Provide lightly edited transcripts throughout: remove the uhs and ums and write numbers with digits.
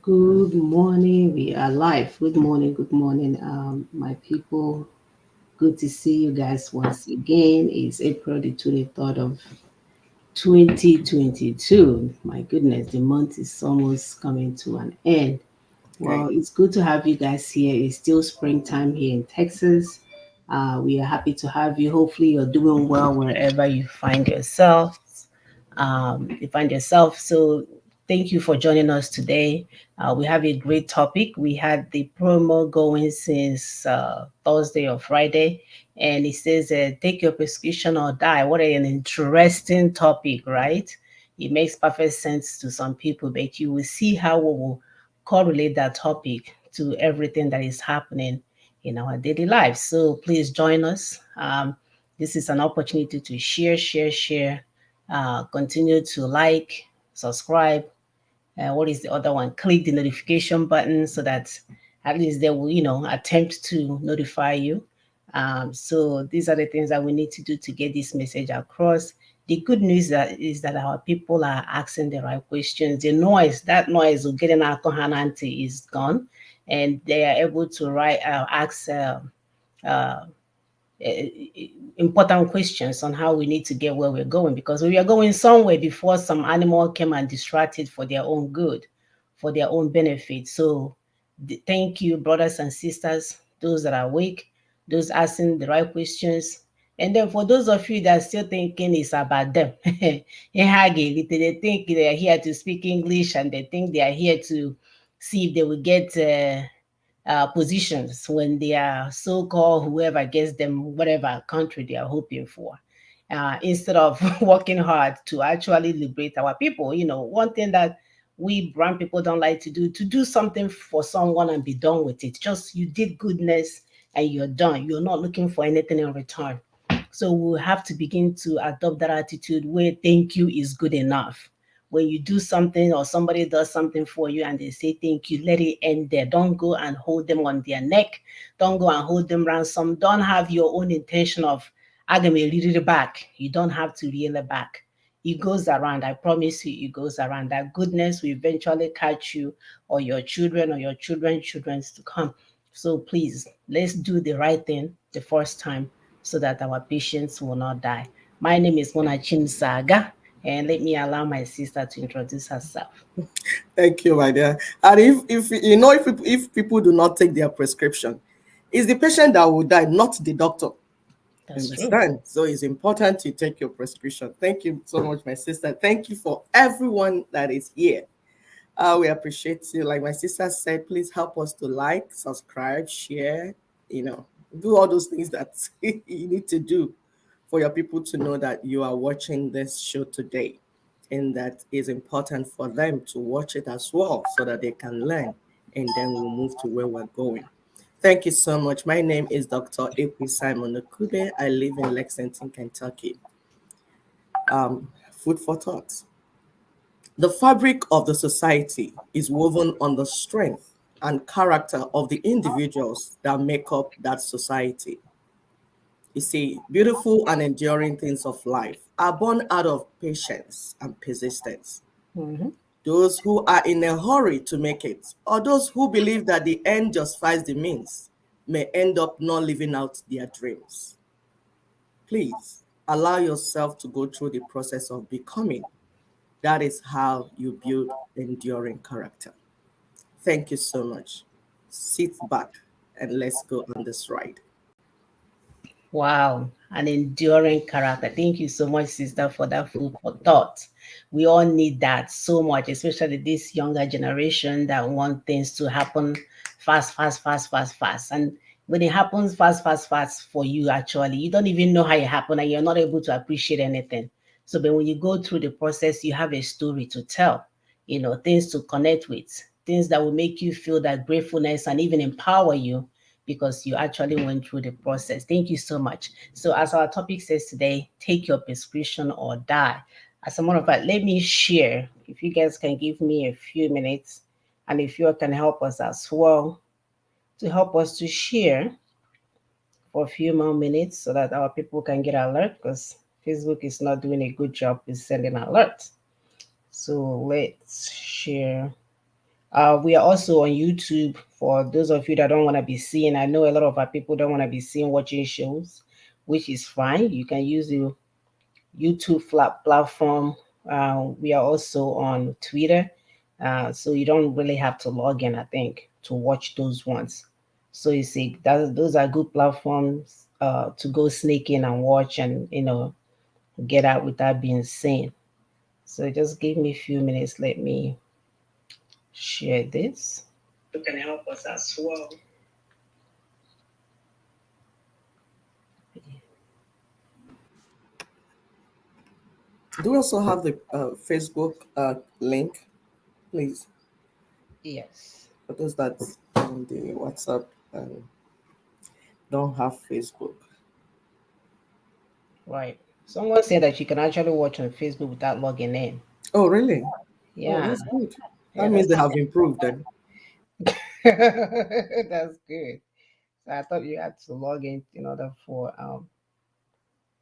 Good morning. We are live. Good morning, my people. Good to see you guys once again. It's April the 23rd of 2022. My goodness, the month is almost coming to an end. Okay. Well, it's good to have you guys here. It's still springtime here in Texas. We are happy to have you. Hopefully, you're doing well wherever you find yourself. So thank you for joining us today. We have a great topic. We had the promo going since Thursday or Friday, and it says, "Take your prescription or die." What an interesting topic, right? It makes perfect sense to some people, but you will see how we will correlate that topic to everything that is happening in our daily lives. So please join us. This is an opportunity to share. Continue to like, subscribe. What is the other one? Click the notification button so that at least they will, attempt to notify you. So these are the things that we need to do to get this message across. The good news is that our people are asking the right questions. That noise of getting alcohol anti is gone, and they are able to ask uh, important questions on how we need to get where we're going, because we are going somewhere before some animal came and distracted for their own good, for their own benefit. So thank you, brothers and sisters, those that are awake, those asking the right questions. And then for those of you that are still thinking it's about them, they think they are here to speak English, and they think they are here to see if they will get positions when they are so-called whoever gets them whatever country they are hoping for, instead of working hard to actually liberate our people. One thing that we brown people don't like to do something for someone and be done with it. Just you did goodness and you're done. You're not looking for anything in return. So we'll have to begin to adopt that attitude where thank you is good enough. When you do something or somebody does something for you and they say thank you, let it end there. Don't go and hold them on their neck. Don't go and hold them ransom. Don't have your own intention of I'm gonna reel it back. You don't have to reel it back. It goes around. I promise you, it goes around. That goodness will eventually catch you or your children or your children's to come. So please, let's do the right thing the first time so that our patients will not die. My name is Mona Saga, and let me allow my sister to introduce herself. Thank you, my dear. And if people do not take their prescription, it's the patient that will die, not the doctor. That's true. Understand? So it's important to take your prescription. Thank you so much, my sister. Thank you for everyone that is here. We appreciate you. Like my sister said, please help us to like, subscribe, share, you know, do all those things that you need to do for your people to know that you are watching this show today. And that is important for them to watch it as well so that they can learn, and then we'll move to where we're going. Thank you so much. My name is Dr. April Simon Okube. I live in Lexington, Kentucky. Um, Food for thought. The fabric of the society is woven on the strength and character of the individuals that make up that society. You see, beautiful and enduring things of life are born out of patience and persistence. Mm-hmm. Those who are in a hurry to make it, or those who believe that the end justifies the means, may end up not living out their dreams. Please allow yourself to go through the process of becoming. That is how you build enduring character. Thank you so much. Sit back and let's go on this ride. Wow, an enduring character. Thank you so much, sister, for that food for thought. We all need that so much, especially this younger generation that want things to happen fast, fast, fast, fast, fast. And when it happens fast, fast, fast for you, actually, you don't even know how it happened and you're not able to appreciate anything. So, but when you go through the process, you have a story to tell, things to connect with, things that will make you feel that gratefulness and even empower you because you actually went through the process. Thank you so much. So, as our topic says today, take your prescription or die. As a matter of fact, let me share. If you guys can give me a few minutes, and if you can help us as well to help us to share for a few more minutes so that our people can get alert because Facebook is not doing a good job with sending alerts. So let's share. We are also on YouTube for those of you that don't want to be seen. I know a lot of our people don't want to be seen watching shows, which is fine. You can use the YouTube platform. We are also on Twitter, so you don't really have to log in, I think, to watch those ones. So you see, those are good platforms to go sneak in and watch, and get out without being seen. So just give me a few minutes. Let me share this. You can help us as well. Do we also have the Facebook link, please? Yes. For those that on the WhatsApp and don't have Facebook. Right. Someone said that you can actually watch on Facebook without logging in. Oh, really? Oh, Yeah. that's good. Yeah, That means that's they have improved then. that's good. So I thought you had to log in order for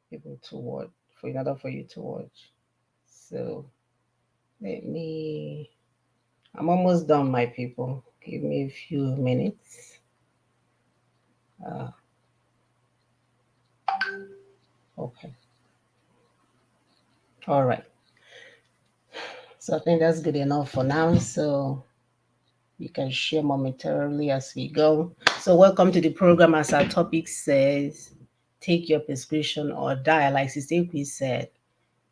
people to watch, in order for you to watch. So let me. I'm almost done, my people. Give me a few minutes. Uh, okay. All right. So I think that's good enough for now. So you can share momentarily as we go. So welcome to the program. As our topic says, take your prescription or die. Like Sister Queen said,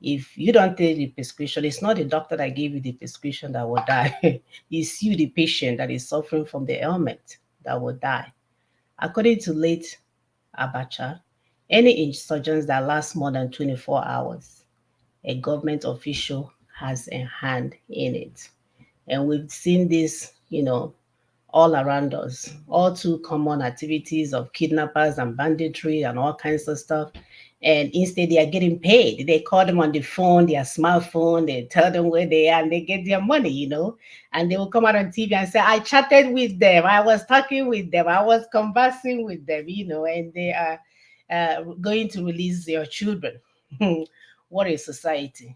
if you don't take the prescription, it's not the doctor that gave you the prescription that will die. It's you, the patient, that is suffering from the ailment that will die. According to late Abacha, any insurgents that last more than 24 hours, a government official has a hand in it. And we've seen this, all around us, all too common activities of kidnappers and banditry and all kinds of stuff. And instead, they are getting paid. They call them on the phone, their smartphone, they tell them where they are, and they get their money. And they will come out on TV and say, I chatted with them, I was talking with them, I was conversing with them, and they are going to release their children. What a society.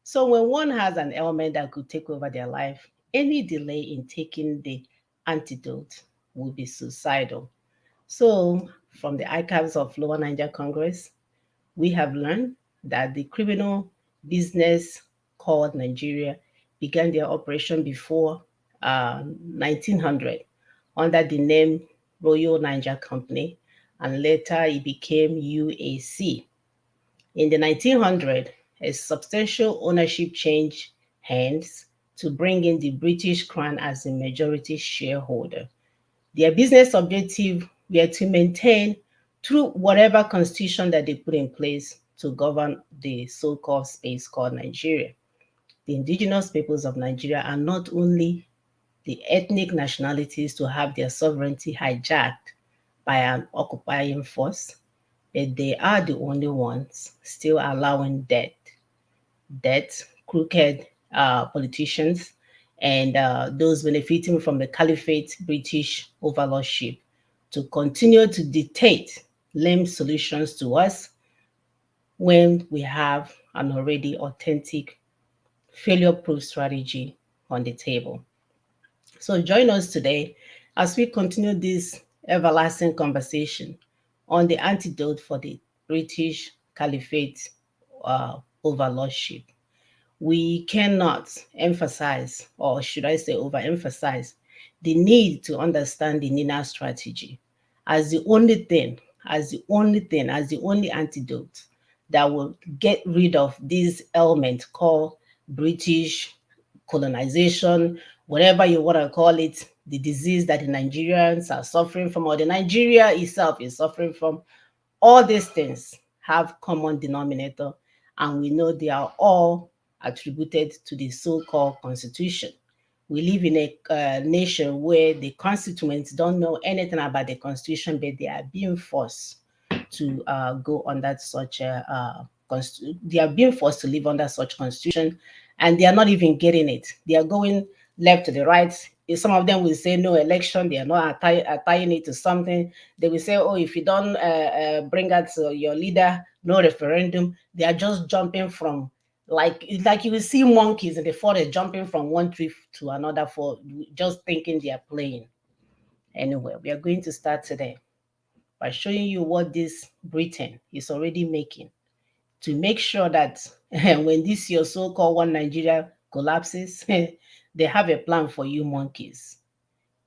So when one has an ailment that could take over their life, any delay in taking the antidote will be suicidal. So from the archives of Lower Niger Congress, we have learned that the criminal business called Nigeria began their operation before 1900 under the name Royal Niger Company, and later it became UAC. In the 1900s, a substantial ownership changed hands to bring in the British Crown as the majority shareholder. Their business objective were to maintain, through whatever constitution that they put in place, to govern the so-called space called Nigeria. The indigenous peoples of Nigeria are not only the ethnic nationalities to have their sovereignty hijacked by an occupying force, but they are the only ones still allowing debt, crooked politicians, and those benefiting from the caliphate British overlordship to continue to dictate lame solutions to us when we have an already authentic failure-proof strategy on the table. So join us today as we continue this everlasting conversation on the antidote for the British Caliphate uh, overlordship. We cannot emphasize, or should I say overemphasize, the need to understand the Nina strategy as the only thing, as the only antidote that will get rid of this element called British colonization, whatever you want to call it, the disease that the Nigerians are suffering from, or the Nigeria itself is suffering from. All these things have common denominator, and we know they are all attributed to the so-called constitution. We live in a nation where the constituents don't know anything about the constitution, but they are being forced to go under such a they are being forced to live under such constitution, and they are not even getting it. They are going left to the right. If some of them will say no election, they are not tying it to something. They will say, oh, if you don't bring out your leader, no referendum. They are just jumping from Like you will see monkeys in the forest jumping from one tree to another for just thinking they are playing. Anyway, we are going to start today by showing you what this Britain is already making to make sure that when this your so-called one Nigeria collapses, they have a plan for you monkeys.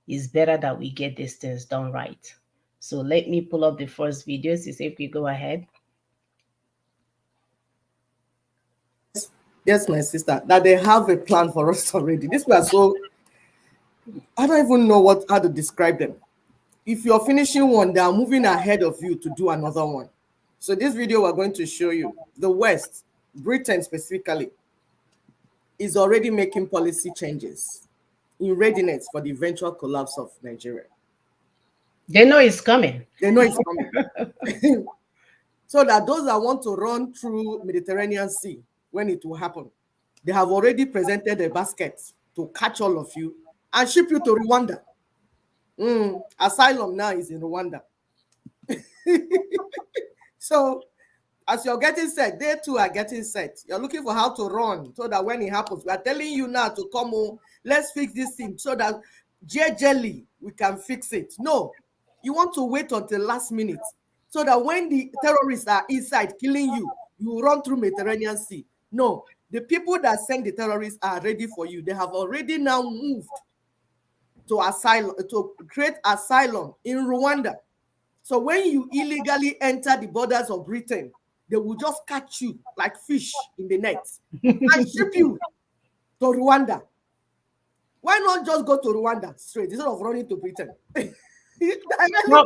It's better that we get these things done right. So let me pull up the first video. So if we go ahead. Yes, my sister, that they have a plan for us already. This was so, I don't even know how to describe them. If you're finishing one, they are moving ahead of you to do another one. So this video, we're going to show you the West, Britain specifically, is already making policy changes in readiness for the eventual collapse of Nigeria. They know it's coming. They know it's coming. So that those that want to run through Mediterranean Sea, when it will happen, they have already presented a basket to catch all of you and ship you to Rwanda. Asylum now is in Rwanda. So as you're getting set, they too are getting set. You're looking for how to run so that when it happens, we are telling you now to come home, let's fix this thing so that jelly we can fix it. No, you want to wait until last minute so that when the terrorists are inside killing you, you run through Mediterranean Sea. No, the people that send the terrorists are ready for you. They have already now moved to asylum, to create asylum in Rwanda. So when you illegally enter the borders of Britain, they will just catch you like fish in the net and ship you to Rwanda. Why not just go to Rwanda straight instead of running to Britain?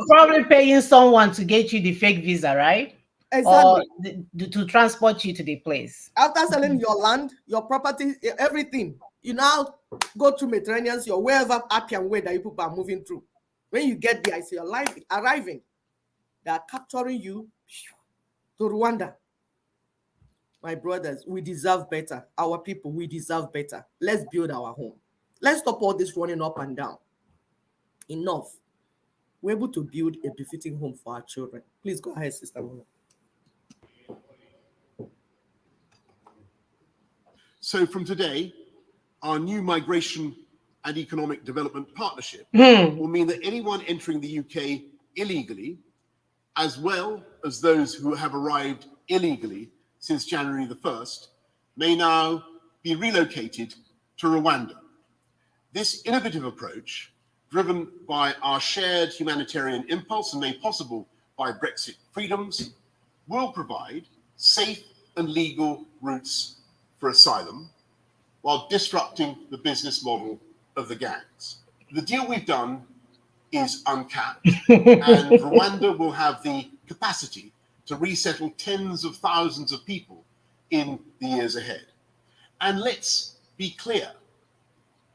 Probably paying someone to get you the fake visa, right? Exactly. Or to transport you to the place. After selling your land, your property, everything, you now go through Mediterranean Sea or wherever Appian way that you people are moving through. When you get there, I see your life arriving. They are capturing you to Rwanda. My brothers, we deserve better. Our people, we deserve better. Let's build our home. Let's stop all this running up and down. Enough. We're able to build a befitting home for our children. Please go ahead, Sister Mona. So from today, our new migration and economic development partnership will mean that anyone entering the UK illegally, as well as those who have arrived illegally since January the 1st, may now be relocated to Rwanda. This innovative approach, driven by our shared humanitarian impulse and made possible by Brexit freedoms, will provide safe and legal routes for asylum while disrupting the business model of the gangs. The deal we've done is uncapped, and Rwanda will have the capacity to resettle tens of thousands of people in the years ahead. And let's be clear,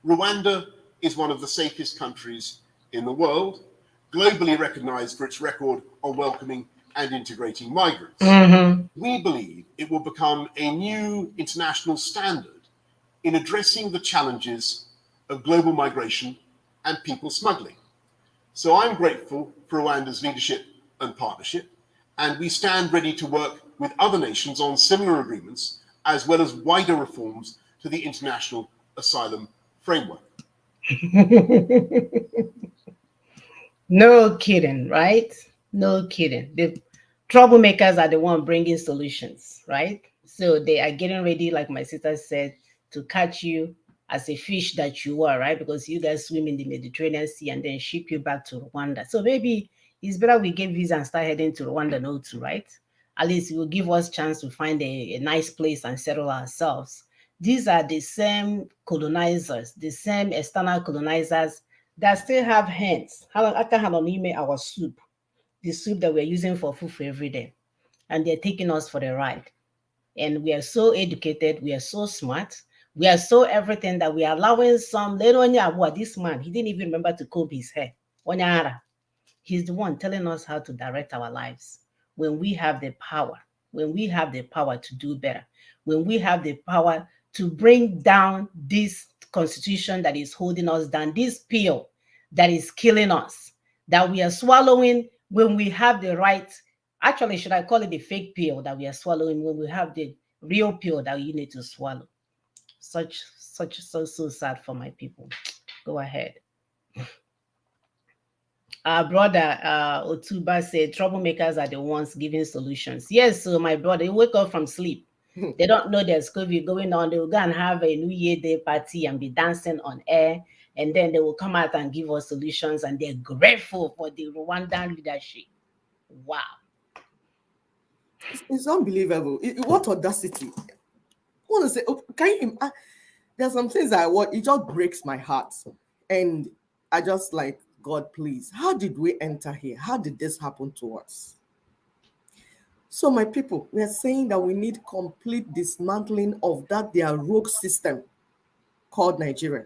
Rwanda is one of the safest countries in the world, globally recognized for its record on welcoming and integrating migrants. We believe it will become a new international standard in addressing the challenges of global migration and people smuggling. So I'm grateful for Rwanda's leadership and partnership, and we stand ready to work with other nations on similar agreements, as well as wider reforms to the international asylum framework. No kidding, right? No kidding. The troublemakers are the one bringing solutions, right? So they are getting ready, like my sister said, to catch you as a fish that you are, right? Because you guys swim in the Mediterranean Sea and then ship you back to Rwanda. So maybe it's better we get visa and start heading to Rwanda now too, right? At least it will give us chance to find a nice place and settle ourselves. These are the same colonizers, the same external colonizers that still have hands. Our soup, the soup that we're using for food for every day. And they're taking us for the ride. And we are so educated, we are so smart, we are so everything that we are allowing some this man, he didn't even remember to comb his hair. He's the one telling us how to direct our lives. When we have the power, when we have the power to do better, when we have the power to bring down this constitution that is holding us down, this pill that is killing us, that we are swallowing when we have the right, actually, should I call it the fake pill that we are swallowing when we have the real pill that you need to swallow. So sad for my people. Go ahead. Our brother Otuba said troublemakers are the ones giving solutions. Yes, so my brother, they wake up from sleep. They don't know there's COVID going on. They will go and have a New Year Day party and be dancing on air. And then they will come out and give us solutions. And they're grateful for the Rwandan leadership. Wow. It's unbelievable. What audacity. I want to say, can you, there's some things it just breaks my heart. And I just like, God, please, how did we enter here? How did this happen to us? So my people, we are saying that we need complete dismantling of their rogue system called Nigeria.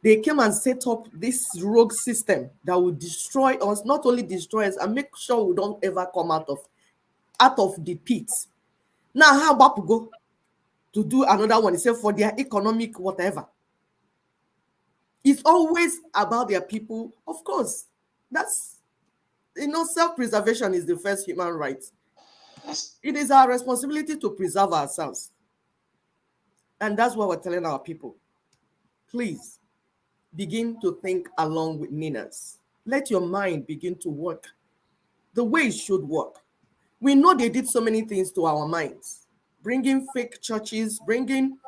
They came and set up this rogue system that will destroy us, not only destroy us, and make sure we don't ever come out of the pit. Now, how about to go to do another one, except for their economic whatever? It's always about their people. Of course, that's, self-preservation is the first human right. It is our responsibility to preserve ourselves. And that's what we're telling our people. Please, begin to think along with Ninas. Let your mind begin to work the way it should work. We know they did so many things to our minds, bringing fake churches, bringing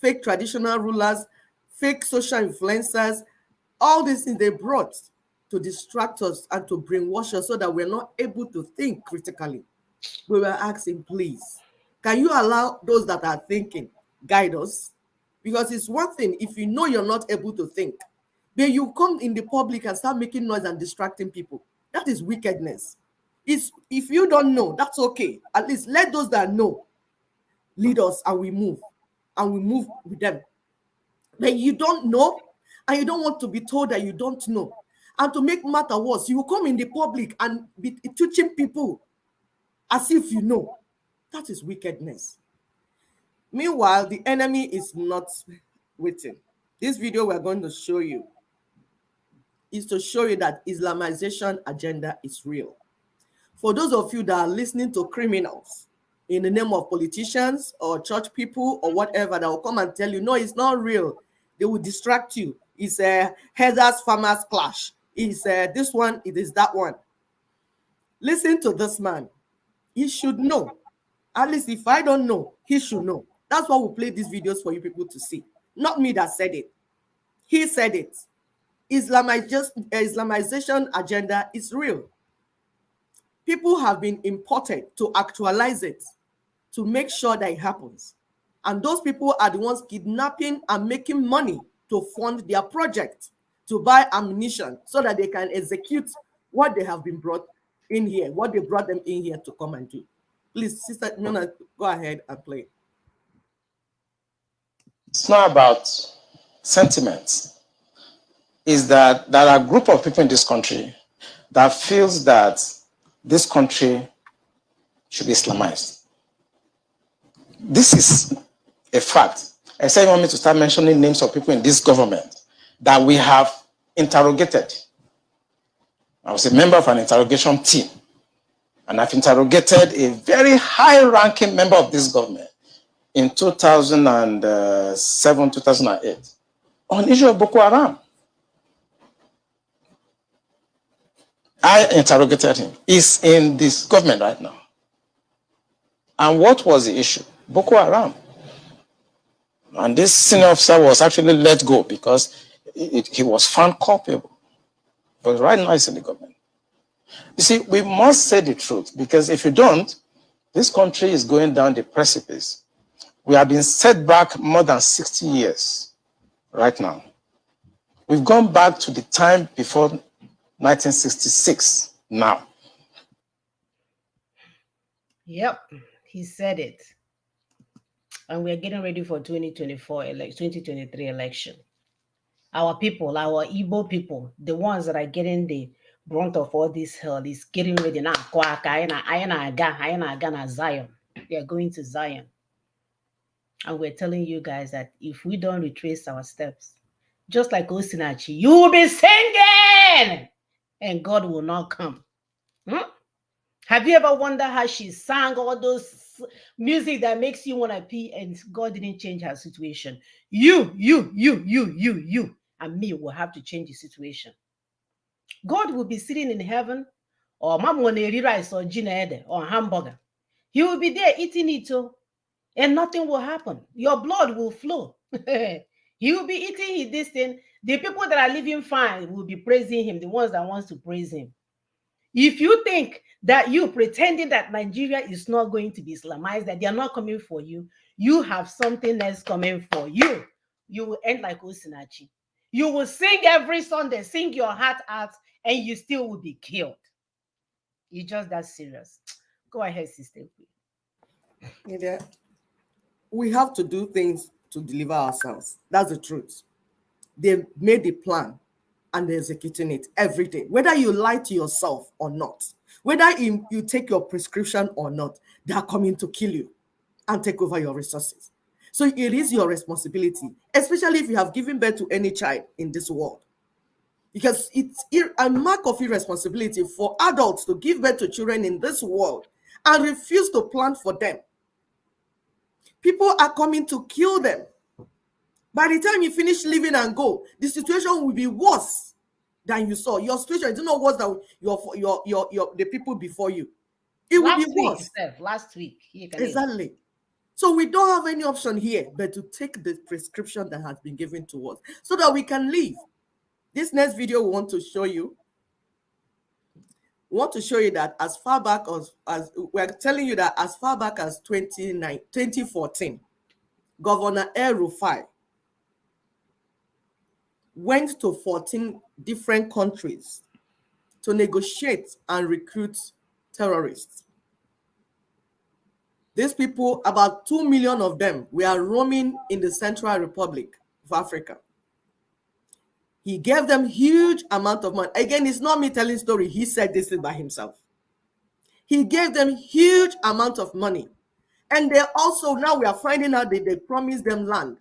fake traditional rulers, fake social influencers, all these things they brought to distract us and to brainwash us so that we're not able to think critically. We were asking, please, can you allow those that are thinking guide us? Because it's one thing if you know you're not able to think, then you come in the public and start making noise and distracting people. That is wickedness. If you don't know, that's okay. At least let those that know lead us and we move with them. But you don't know and you don't want to be told that you don't know. And to make matter worse, you will come in the public and be teaching people as if you know. That is wickedness. Meanwhile, the enemy is not waiting. This video we're going to show you is to show you that Islamization agenda is real. For those of you that are listening to criminals in the name of politicians or church people or whatever that will come and tell you, no, it's not real. They will distract you. It's a herders farmers clash. It's this one, it is that one. Listen to this man. He should know. At least if I don't know, he should know. That's why we play these videos for you people to see. Not me that said it. He said it. Islamization agenda is real. People have been imported to actualize it, to make sure that it happens. And those people are the ones kidnapping and making money to fund their project, to buy ammunition so that they can execute what they have been brought in here, what they brought them in here to come and do. Please, Sister Nona, go ahead and play. It's not about sentiments. It's that there are a group of people in this country that feels that this country should be Islamized. This is a fact. I say you want me to start mentioning names of people in this government that we have interrogated. I was a member of an interrogation team, and I've interrogated a very high-ranking member of this government in 2007, 2008 on issue of Boko Haram. I interrogated him. He's in this government right now. And what was the issue? Boko Haram. And this senior officer was actually let go because he was found culpable. But right now he's in the government. You see, we must say the truth, because if you don't, this country is going down the precipice. We have been set back more than 60 years right now. We've gone back to the time before 1966 now. Yep, he said it. And we're getting ready for 2023 election. Our people, our Igbo people, the ones that are getting the brunt of all this hell, is getting ready now. Zion. They are going to Zion. And we're telling you guys that if we don't retrace our steps, just like Osinachi, you will be singing and God will not come. Have you ever wondered how she sang all those music that makes you want to pee, and God didn't change her situation. You, and me will have to change the situation. God will be sitting in heaven, or mom will rice or gin or hamburger. He will be there eating it, and nothing will happen. Your blood will flow. He will be eating this thing. The people that are living fine will be praising him, the ones that wants to praise him. If you think that you pretending that Nigeria is not going to be Islamized, that they are not coming for you, you have something else coming for you. You will end like Osinachi. You will sing every Sunday, sing your heart out, and you still will be killed. It's just that serious. Go ahead, sister. Yeah. We have to do things to deliver ourselves. That's the truth. They made the plan and they're executing it every day. Whether you lie to yourself or not, whether you take your prescription or not, they are coming to kill you and take over your resources. So it is your responsibility, especially if you have given birth to any child in this world. Because it's a mark of irresponsibility for adults to give birth to children in this world and refuse to plan for them. People are coming to kill them. By the time you finish living and go, the situation will be worse than you saw. Your situation is not worse than the people before you. It will be worse. Last week. Exactly. So we don't have any option here but to take the prescription that has been given to us so that we can live. This next video we want to show you. We want to show you that as far back as we're telling you that as far back as 2014, Governor El-Rufai went to 14 different countries to negotiate and recruit terrorists. These people, about 2 million of them, were roaming in the Central Republic of Africa. He gave them huge amount of money. Again, it's not me telling story. He said this by himself. He gave them huge amount of money. And they also, now we are finding out that they promised them land.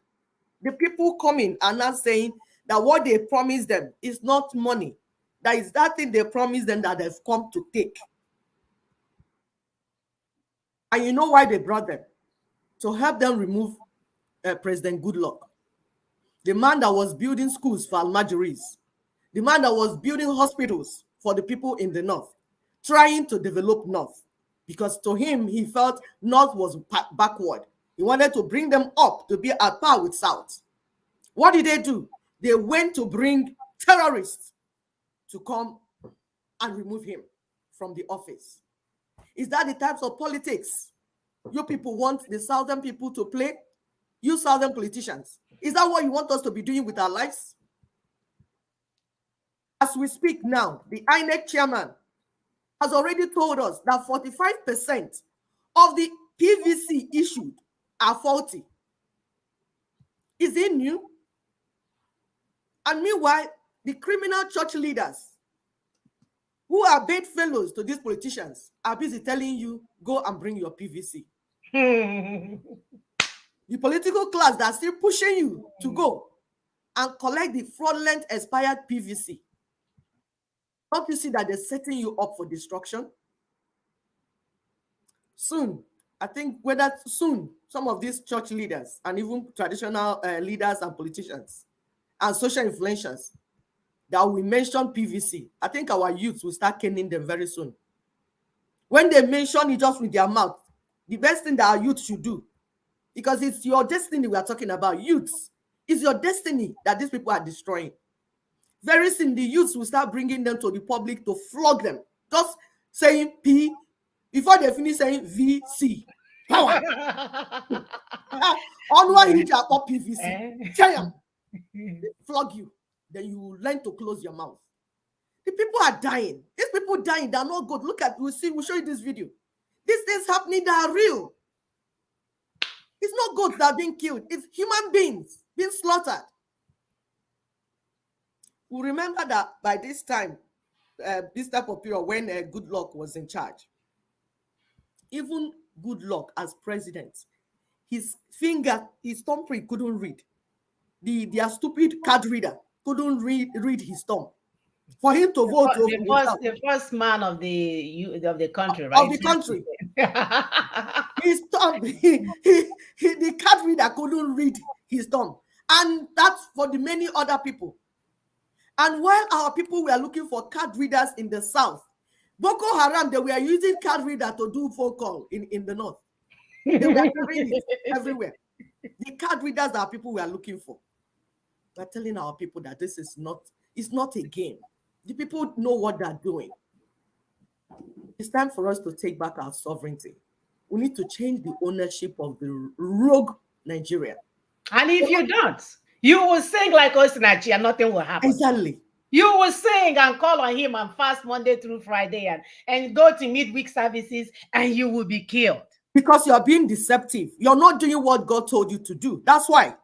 The people coming are not saying that what they promised them is not money. That is that thing they promised them that they've come to take. And you know why they brought them? To help them remove President Goodluck. The man that was building schools for Almajiris. The man that was building hospitals for the people in the north. Trying to develop north. Because to him, he felt north was backward. He wanted to bring them up to be at par with south. What did they do? They went to bring terrorists to come and remove him from the office. Is that the types of politics you people want the southern people to play? You southern politicians. Is that what you want us to be doing with our lives? As we speak now, the INEC chairman has already told us that 45% of the PVC issued are faulty. Is it new? And meanwhile, the criminal church leaders who are bedfellows to these politicians are busy telling you, go and bring your PVC. The political class that are still pushing you to go and collect the fraudulent expired PVC. Don't you see that they're setting you up for destruction? Soon, I think whether soon, some of these church leaders and even traditional leaders and politicians and social influencers that will mention PVC, I think our youth will start caning them very soon. When they mention it just with their mouth, the best thing that our youth should do, because it's your destiny we are talking about, youths, it's your destiny that these people are destroying. Very soon, the youths will start bringing them to the public to flog them, just saying P before they finish saying VC. Power. Onward hit your PVC. Flog you. Then you learn to close your mouth. The people are dying. These people dying, they're not good. Look at, we'll show you this video. These things happening, they are real. It's not goats that are being killed. It's human beings being slaughtered. We remember that by this time, this type of period when Goodluck was in charge, even Goodluck as president, his finger, his thumbprint couldn't read. Their stupid card reader couldn't read his thumb. For him to vote, the first man of the country, right? Of the country. his thumb, the card reader couldn't read his thumb. And that's for the many other people. And while our people were looking for card readers in the south, Boko Haram, they were using card reader to do phone call in the north. They were carrying it everywhere. The card readers that people were looking for. We're telling our people that this is not, it's not a game. The people know what they're doing. It's time for us to take back our sovereignty. We need to change the ownership of the rogue Nigeria. And if you don't, you will sing like Osinachi and nothing will happen. Exactly. You will sing and call on him and fast Monday through Friday and go to midweek services and you will be killed. Because you are being deceptive. You're not doing what God told you to do. That's why.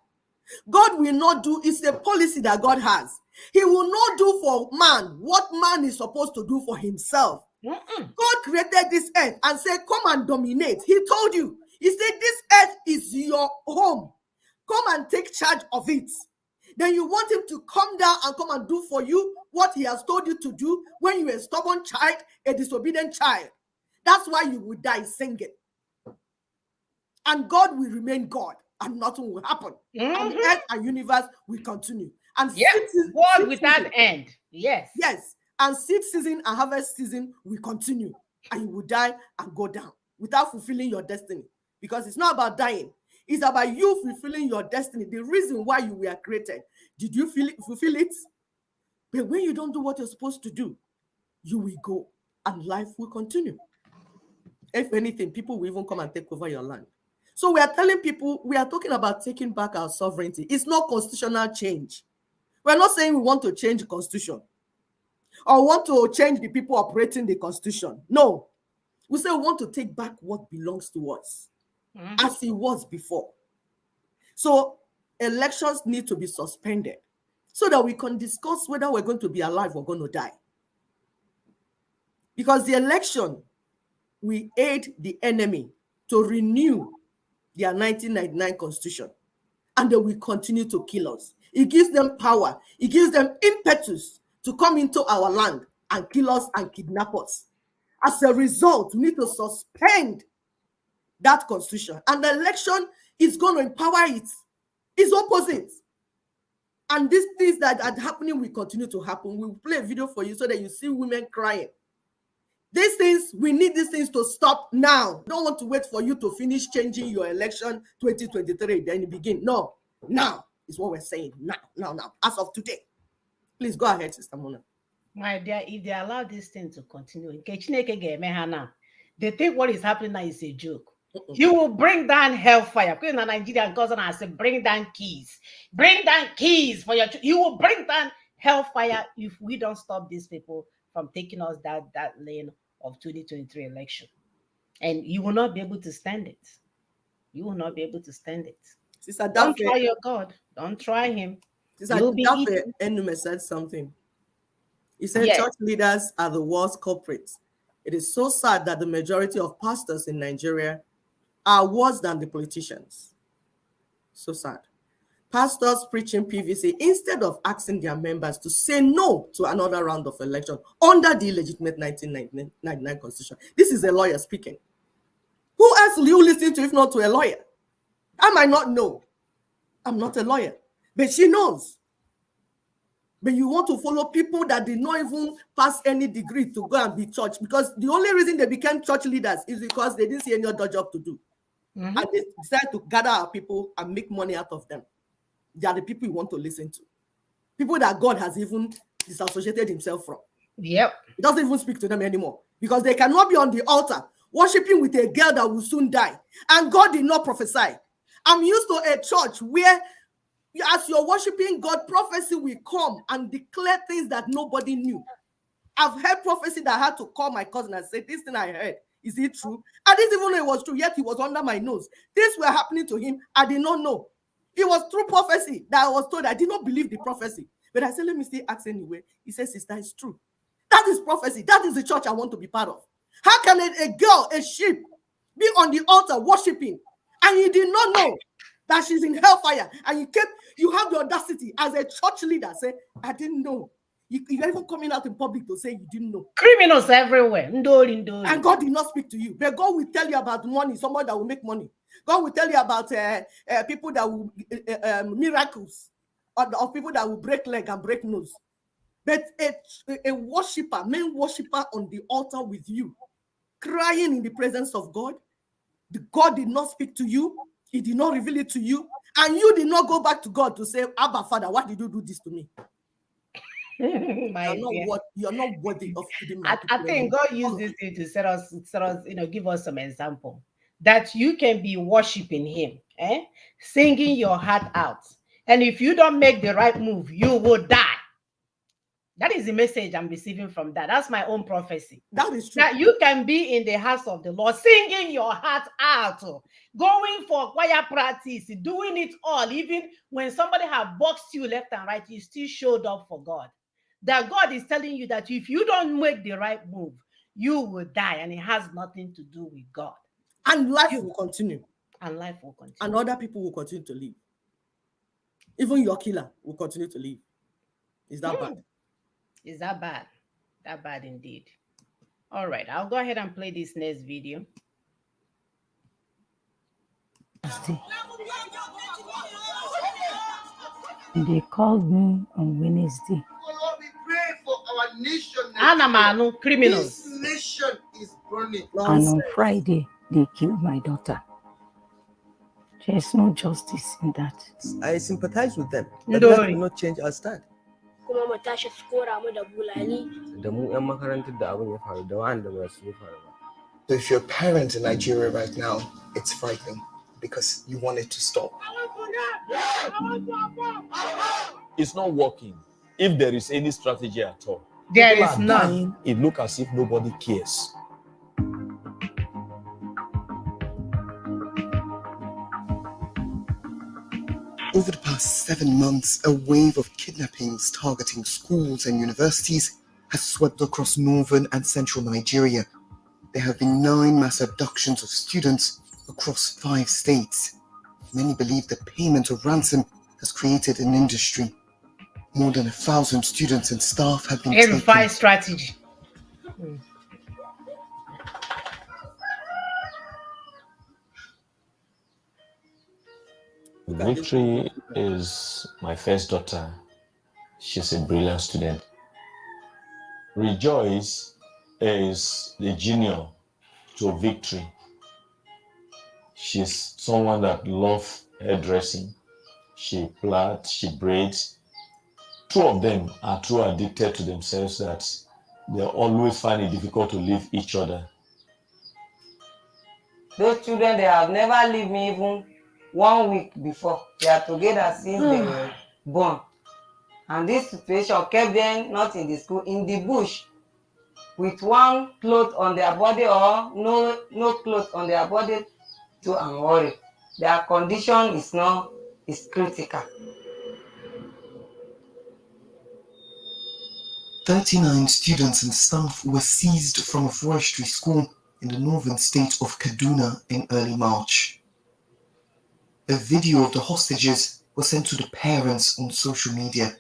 God will not do, it's a policy that God has. He will not do for man what man is supposed to do for himself. God created this earth and said, come and dominate. He told you. He said, this earth is your home. Come and take charge of it. Then you want him to come down and come and do for you what he has told you to do when you're a stubborn child, a disobedient child. That's why you will die singing. And God will remain God and nothing will happen. And the earth and universe will continue. And yes, world without end. Yes. Yes. And seed season and harvest season will continue. And you will die and go down without fulfilling your destiny. Because it's not about dying. It's about you fulfilling your destiny. The reason why you were created. Did you fulfill it? But when you don't do what you're supposed to do, you will go and life will continue. If anything, people will even come and take over your land. So we are telling people, we are talking about taking back our sovereignty. It's not constitutional change. We're not saying we want to change the constitution or want to change the people operating the constitution. No. We say we want to take back what belongs to us as it was before. So elections need to be suspended so that we can discuss whether we're going to be alive or going to die. Because the election will aid the enemy to renew their 1999 constitution, and they will continue to kill us. It gives them power. It gives them impetus to come into our land and kill us and kidnap us. As a result, we need to suspend that constitution, and the election is going to empower it. It's opposite. And these things that are happening will continue to happen. We'll play a video for you so that you see women crying. These things, we need these things to stop now. Don't want to wait for you to finish changing your election 2023, then you begin. No, now is what we're saying. Now, as of today. Please go ahead, Sister Mona. My dear, if they allow this thing to continue, they think what is happening now is a joke. You will bring down hellfire. Because in Nigerian cousin, I said, bring down keys. Bring down keys for your. You will bring down hellfire if we don't stop these people from taking us that lane of 2023 election. And you will not be able to stand it. You will not be able to stand it. Sister Don't try your God. Don't try him. Sister Dafe Enume said something. He said, yes, church leaders are the worst culprits. It is so sad that the majority of pastors in Nigeria are worse than the politicians. So sad. Pastors preaching PVC instead of asking their members to say no to another round of election under the illegitimate 1999 constitution. This is a lawyer speaking. Who else will you listen to if not to a lawyer? I might not know. I'm not a lawyer, but she knows. But you want to follow people that did not even pass any degree to go and be church, because the only reason they became church leaders is because they didn't see any other job to do. And they decided to gather our people and make money out of them. They are the people you want to listen to. People that God has even disassociated himself from. Yep. He doesn't even speak to them anymore because they cannot be on the altar worshiping with a girl that will soon die. And God did not prophesy. I'm used to a church where as you're worshiping God, prophecy will come and declare things that nobody knew. I've heard prophecy that I had to call my cousin and say, this thing I heard, is it true? I didn't even know it was true, yet he was under my nose. Things were happening to him, I did not know. It was true prophecy that I was told. I did not believe the prophecy. But I said, let me still ask anyway. He said, sister, it's true. That is prophecy. That is the church I want to be part of. How can a girl, a sheep, be on the altar worshiping, and you did not know that she's in hellfire, and you have the audacity as a church leader say, I didn't know. You're even coming out in public to say you didn't know. Criminals everywhere. Ndoli. And God did not speak to you. But God will tell you about money, someone that will make money. God will tell you about people that will, miracles, or people that will break leg and break nose. But a worshiper, main worshiper on the altar with you, crying in the presence of God, God did not speak to you. He did not reveal it to you. And you did not go back to God to say, Abba, Father, why did you do this to me? You're not worthy of feeding my people. I think God used this thing to set us, give us some example that you can be worshiping Him, singing your heart out. And if you don't make the right move, you will die. That is the message I'm receiving from that. That's my own prophecy. That is true. That you can be in the house of the Lord, singing your heart out, going for choir practice, doing it all. Even when somebody have boxed you left and right, you still showed up for God. That God is telling you that if you don't make the right move, you will die, and it has nothing to do with God. And life will continue. And life will continue. And other people will continue to live. Even your killer will continue to live. Is that bad? Is that bad? That bad indeed. All right, I'll go ahead and play this next video. They called me on Wednesday. Lord, we pray for our nation. Anamano criminals. This nation is burning. And on Friday, they killed my daughter. There's no justice in that. I sympathize with them. But that will not change our stand. Kuma mu tashi su kora mu da bulali. Da mu 'yan makarantar da abin ya faru da wanda ba su faru ba. So if you're a parent in Nigeria right now, it's frightening because you want it to stop. It's not working. If there is any strategy at all, there people is are none. dying, it looks as if nobody cares. Over the past 7 months, a wave of kidnappings targeting schools and universities has swept across northern and central Nigeria. There have been 9 mass abductions of students across 5 states. Many believe the payment of ransom has created an industry. More than 1,000 students and staff have been taken. Fight strategy. Victory is my first daughter. She's a brilliant student. Rejoice is the junior to Victory. She's someone that loves hairdressing. She plats, she braids. 2 of them are too addicted to themselves that they always find it difficult to leave each other. Those children, they have never lived me even 1 week before. They are together since they were born. And this situation kept them not in the school, in the bush, with 1 cloth on their body or no cloth on their body to and worry. Their condition is critical. 39 students and staff were seized from a forestry school in the northern state of Kaduna in early March. A video of the hostages was sent to the parents on social media.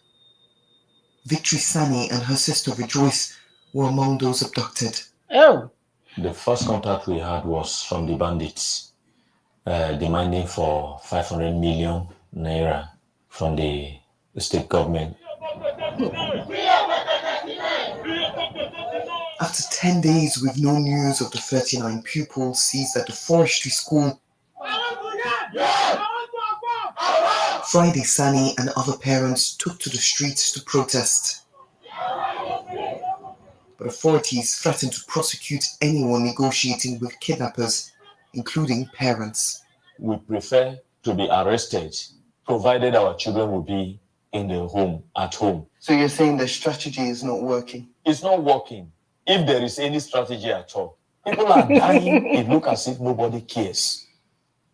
Victory Sani and her sister Rejoice were among those abducted. Oh. The first contact we had was from the bandits, demanding for 500 million naira from the state government. After 10 days with no news of the 39 pupils seized at the forestry school, Friday Sani and other parents took to the streets to protest. But authorities threatened to prosecute anyone negotiating with kidnappers, including parents. We prefer to be arrested, provided our children will be in the home, at home. So you're saying the strategy is not working? It's not working. If there is any strategy at all, people are dying, it looks as if nobody cares.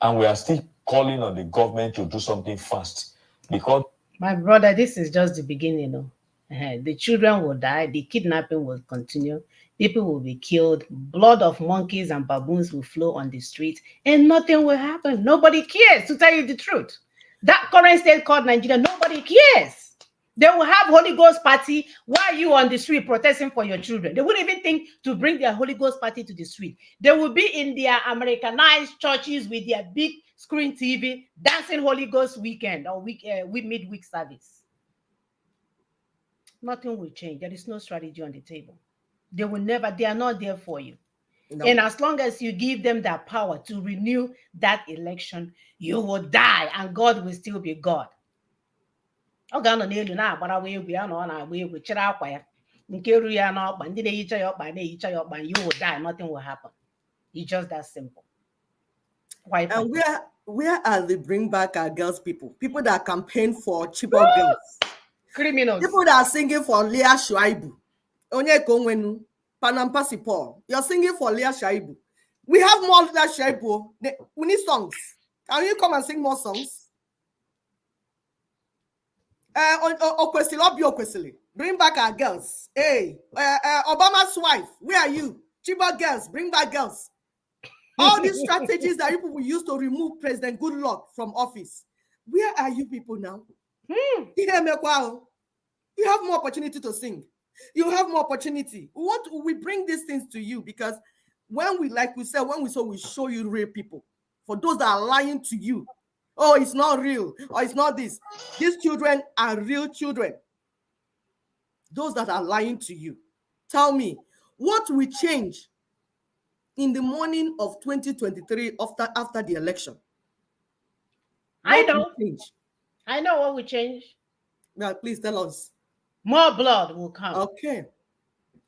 And we are still calling on the government to do something fast. Because my brother, this is just the beginning. The children will die, the kidnapping will continue, people will be killed, blood of monkeys and baboons will flow on the street, and nothing will happen. Nobody cares, to tell you the truth. That current state called Nigeria, nobody cares. They will have Holy Ghost party while you on the street protesting for your children. They wouldn't even think to bring their Holy Ghost party to the street. They will be in their Americanized churches with their big screen TV dancing Holy Ghost weekend or midweek service. Nothing will change. There is no strategy on the table. They are not there for you. No. And as long as you give them that power to renew that election, you will die and God will still be God. Ọ ga-anọ n'elu na-agbara egwu ya na ọ na-agba egwu chịrị akwa ya nke ru ya n'ọkpa ndị na-ehicha ya ọkpa na-ehicha ya ọkpa, you will die, nothing will happen. It's just that simple. Why? And where are the bring back our girls people that campaign for Chibok girls, criminals, people that are singing for Leah Shuaibu, Onyeka Onwenu, Panampasi Paul, you're singing for Leah Shuaibu. We have more Leah Shuaibu. We need songs. Can you come and sing more songs? Bring back our girls. Hey, Obama's wife, where are you? Chibok girls, bring back girls. All these strategies that people will use to remove President Goodluck from office. Where are you people now? You have more opportunity to sing. You have more opportunity. We bring these things to you because when we show you real people. For those that are lying to you, oh, it's not real, or it's not this. These children are real children. Those that are lying to you. Tell me, what will change in the morning of 2023 after the election? I know what will change. Now, please tell us. More blood will come.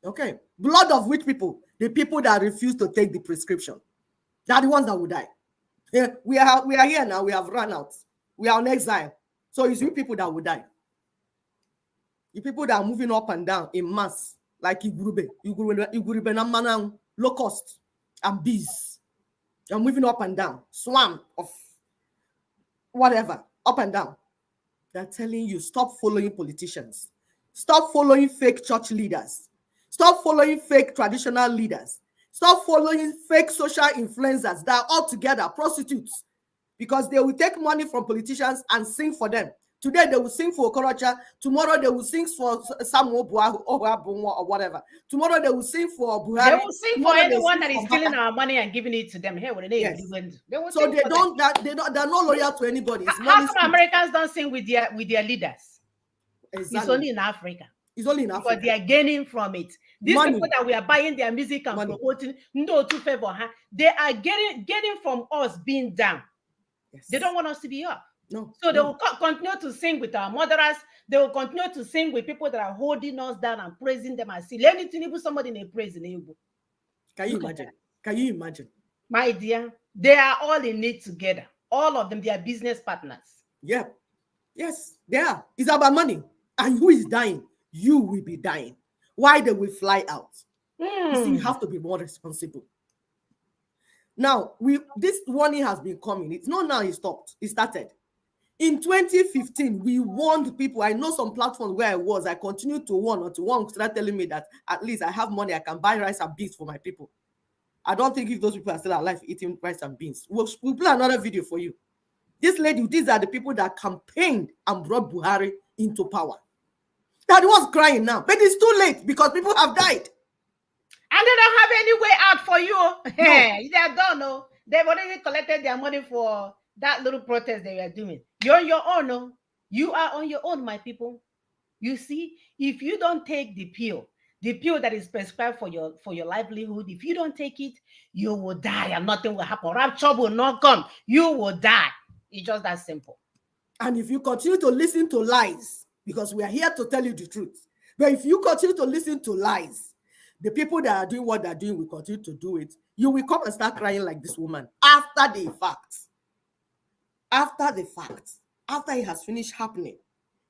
Okay. Blood of which people? The people that refuse to take the prescription. They are the ones that will die. Yeah, we are here now. We have run out. We are on exile. So it's you people that will die. The people that are moving up and down in mass, like Igurube Namanang, locust and bees. They're moving up and down, swarm of whatever, up and down. They're telling you, stop following politicians. Stop following fake church leaders. Stop following fake traditional leaders. Stop following fake social influencers that are all together prostitutes, because they will take money from politicians and sing for them. Today they will sing for Okorocha. Tomorrow they will sing for Samuel Buahu or whatever. Tomorrow they will sing for Buhari. They will sing for anyone that is stealing our money and giving it to them. Hey, what yes. They will so they're not loyal to anybody. How come Americans don't sing with their leaders? Exactly. It's only in Africa. It's only in Africa. But they are gaining from it. These money. People that we are buying their music and promoting, they are getting from us being down. Yes. They don't want us to be up. No. So they will continue to sing with our mothers. They will continue to sing with people that are holding us down and praising them and see anything, even somebody in a praise in Igbo. Can you imagine? Can you imagine? My dear, they are all in it together. All of them, they are business partners. Yeah. Yes, they are. It's about money. And who is dying? You will be dying. Why they will fly out? You see, you have to be more responsible. Now, this warning has been coming. It's not now it stopped. It started. In 2015, we warned people. I know some platforms where I continued to warn or to warn, start telling me that at least I have money, I can buy rice and beans for my people. I don't think if those people are still alive eating rice and beans. We'll play another video for you. These are the people that campaigned and brought Buhari into power. That was crying now, but it's too late because people have died. And they don't have any way out for you. No. They don't know. They've already collected their money for that little protest they were doing. You're on your own. No? You are on your own, my people. You see, if you don't take the pill that is prescribed for your livelihood, if you don't take it, you will die and nothing will happen. Rapture will not come. You will die. It's just that simple. And if you continue to listen to lies, because we are here to tell you the truth, but if you continue to listen to lies, the people that are doing what they're doing will continue to do it. You will come and start crying like this woman after the fact. After the fact. After it has finished happening.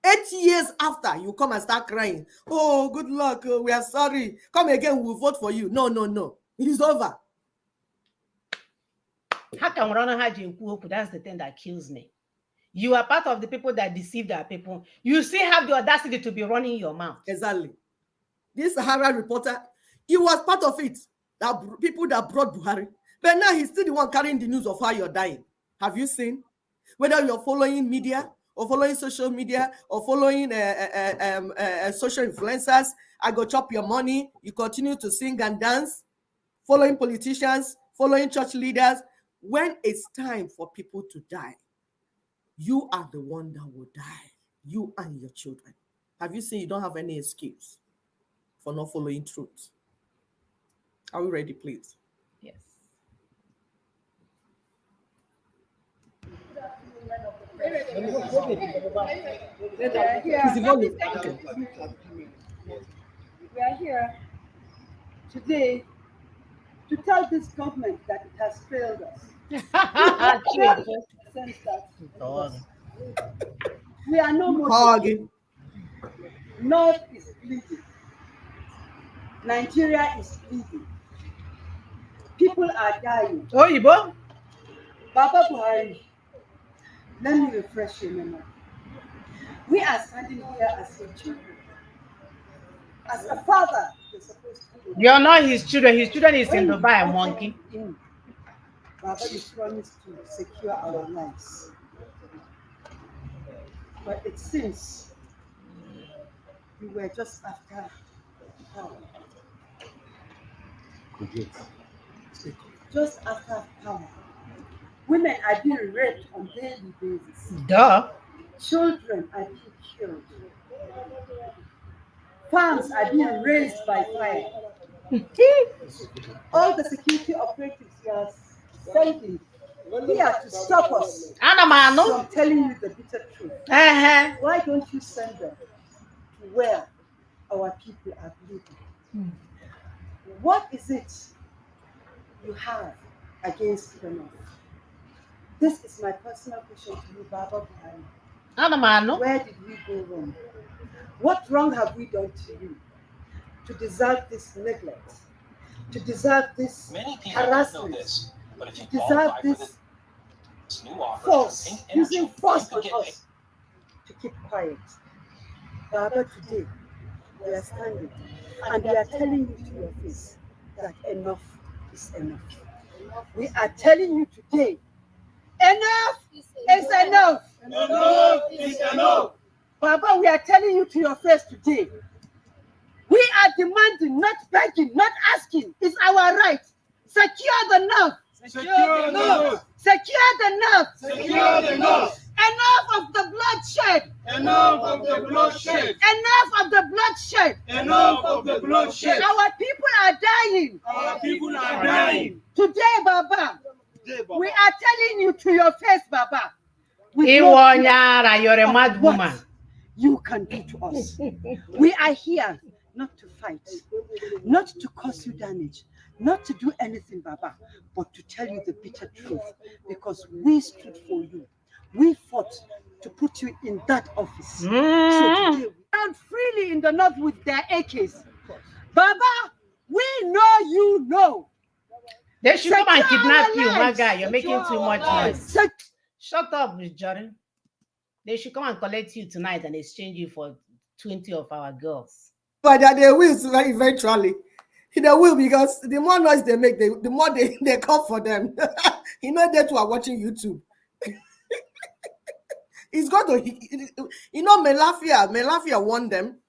8 years after, you come and start crying. Oh, good luck. We are sorry. Come again, we'll vote for you. No. It is over. How can Rana Haji Nkuoku? That's the thing that kills me. You are part of the people that deceive their people. You still have the audacity to be running your mouth. Exactly. This Sahara reporter, he was part of it. That people that brought Buhari. But now he's still the one carrying the news of how you're dying. Have you seen? Whether you're following media or following social media, or following social influencers. I go chop your money. You continue to sing and dance, following politicians, following church leaders. When it's time for people to die, you are the one that will die, you and your children. Have you seen you don't have any excuse for not following truth? Are we ready, please? Yes. We are here today to tell this government that it has failed us. We are no more. North is bleeding. Nigeria is bleeding. People are dying. Oh, Ibo? Baba Buhari, let me refresh your memory. We are standing here as your children. As a father, you're supposed to be. You're not his children. His children is in Dubai, monkey. Baba, you promised to secure our lives. But it seems you were just after power. Just after power. Women are being raped on a daily basis. Duh. Children are being killed. Farms are being razed by fire. All the security operatives you are sending here to stop us from telling you the bitter truth. Why don't you send them to where our people are bleeding? What is it you have against the North? This is my personal question to you, Baba Buhari. Where did we go wrong? What wrong have we done to you to deserve this neglect, to deserve this harassment, to deserve this force, using force on us to keep quiet? Baba, today we are standing and we are telling you to your face that enough is enough. We are telling you today, enough is enough. Enough is enough. Baba, we are telling you to your face today. We are demanding, not begging, not asking. It's our right. Secure the North. Secure the North. Secure the North. Secure the North. Enough of the bloodshed. Enough of the bloodshed. Enough of the bloodshed. Enough of the bloodshed. Our people are dying. Our people are dying. Today, Baba, we are telling you to your face, Baba. You're a mad woman. You can do to us. We are here not to fight, not to cause you damage, not to do anything, Baba, but to tell you the bitter truth, because we stood for you. We fought to put you in that office. So today we stand freely in the North with their AKs. Baba, we know you know. They should come and kidnap you, my guy. You're making too much noise. Shut up, Miss Jordan. They should come and collect you tonight and exchange you for 20 of our girls. But they will eventually. They will, because the more noise they make, the more they come for them. You know, they too are watching YouTube. He's going to, you know, Melafia warned them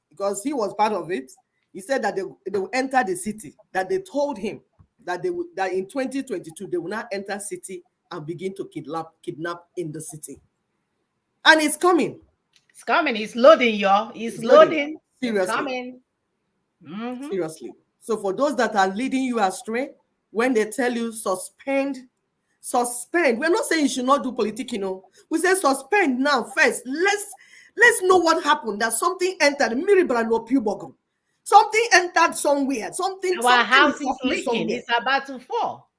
because he was part of it. He said that they will enter the city, that they told him that that in 2022 they will not enter city and begin to kidnap in the city. And it's coming. It's coming. It's loading, y'all. It's loading. Seriously. It's coming. Seriously. So for those that are leading you astray, when they tell you suspend. We're not saying you should not do politics, you know. We say suspend now first. Let's know what happened. That something entered Miribran Pubogum. Something entered somewhere. Something. Our house is leaking. It's about to fall.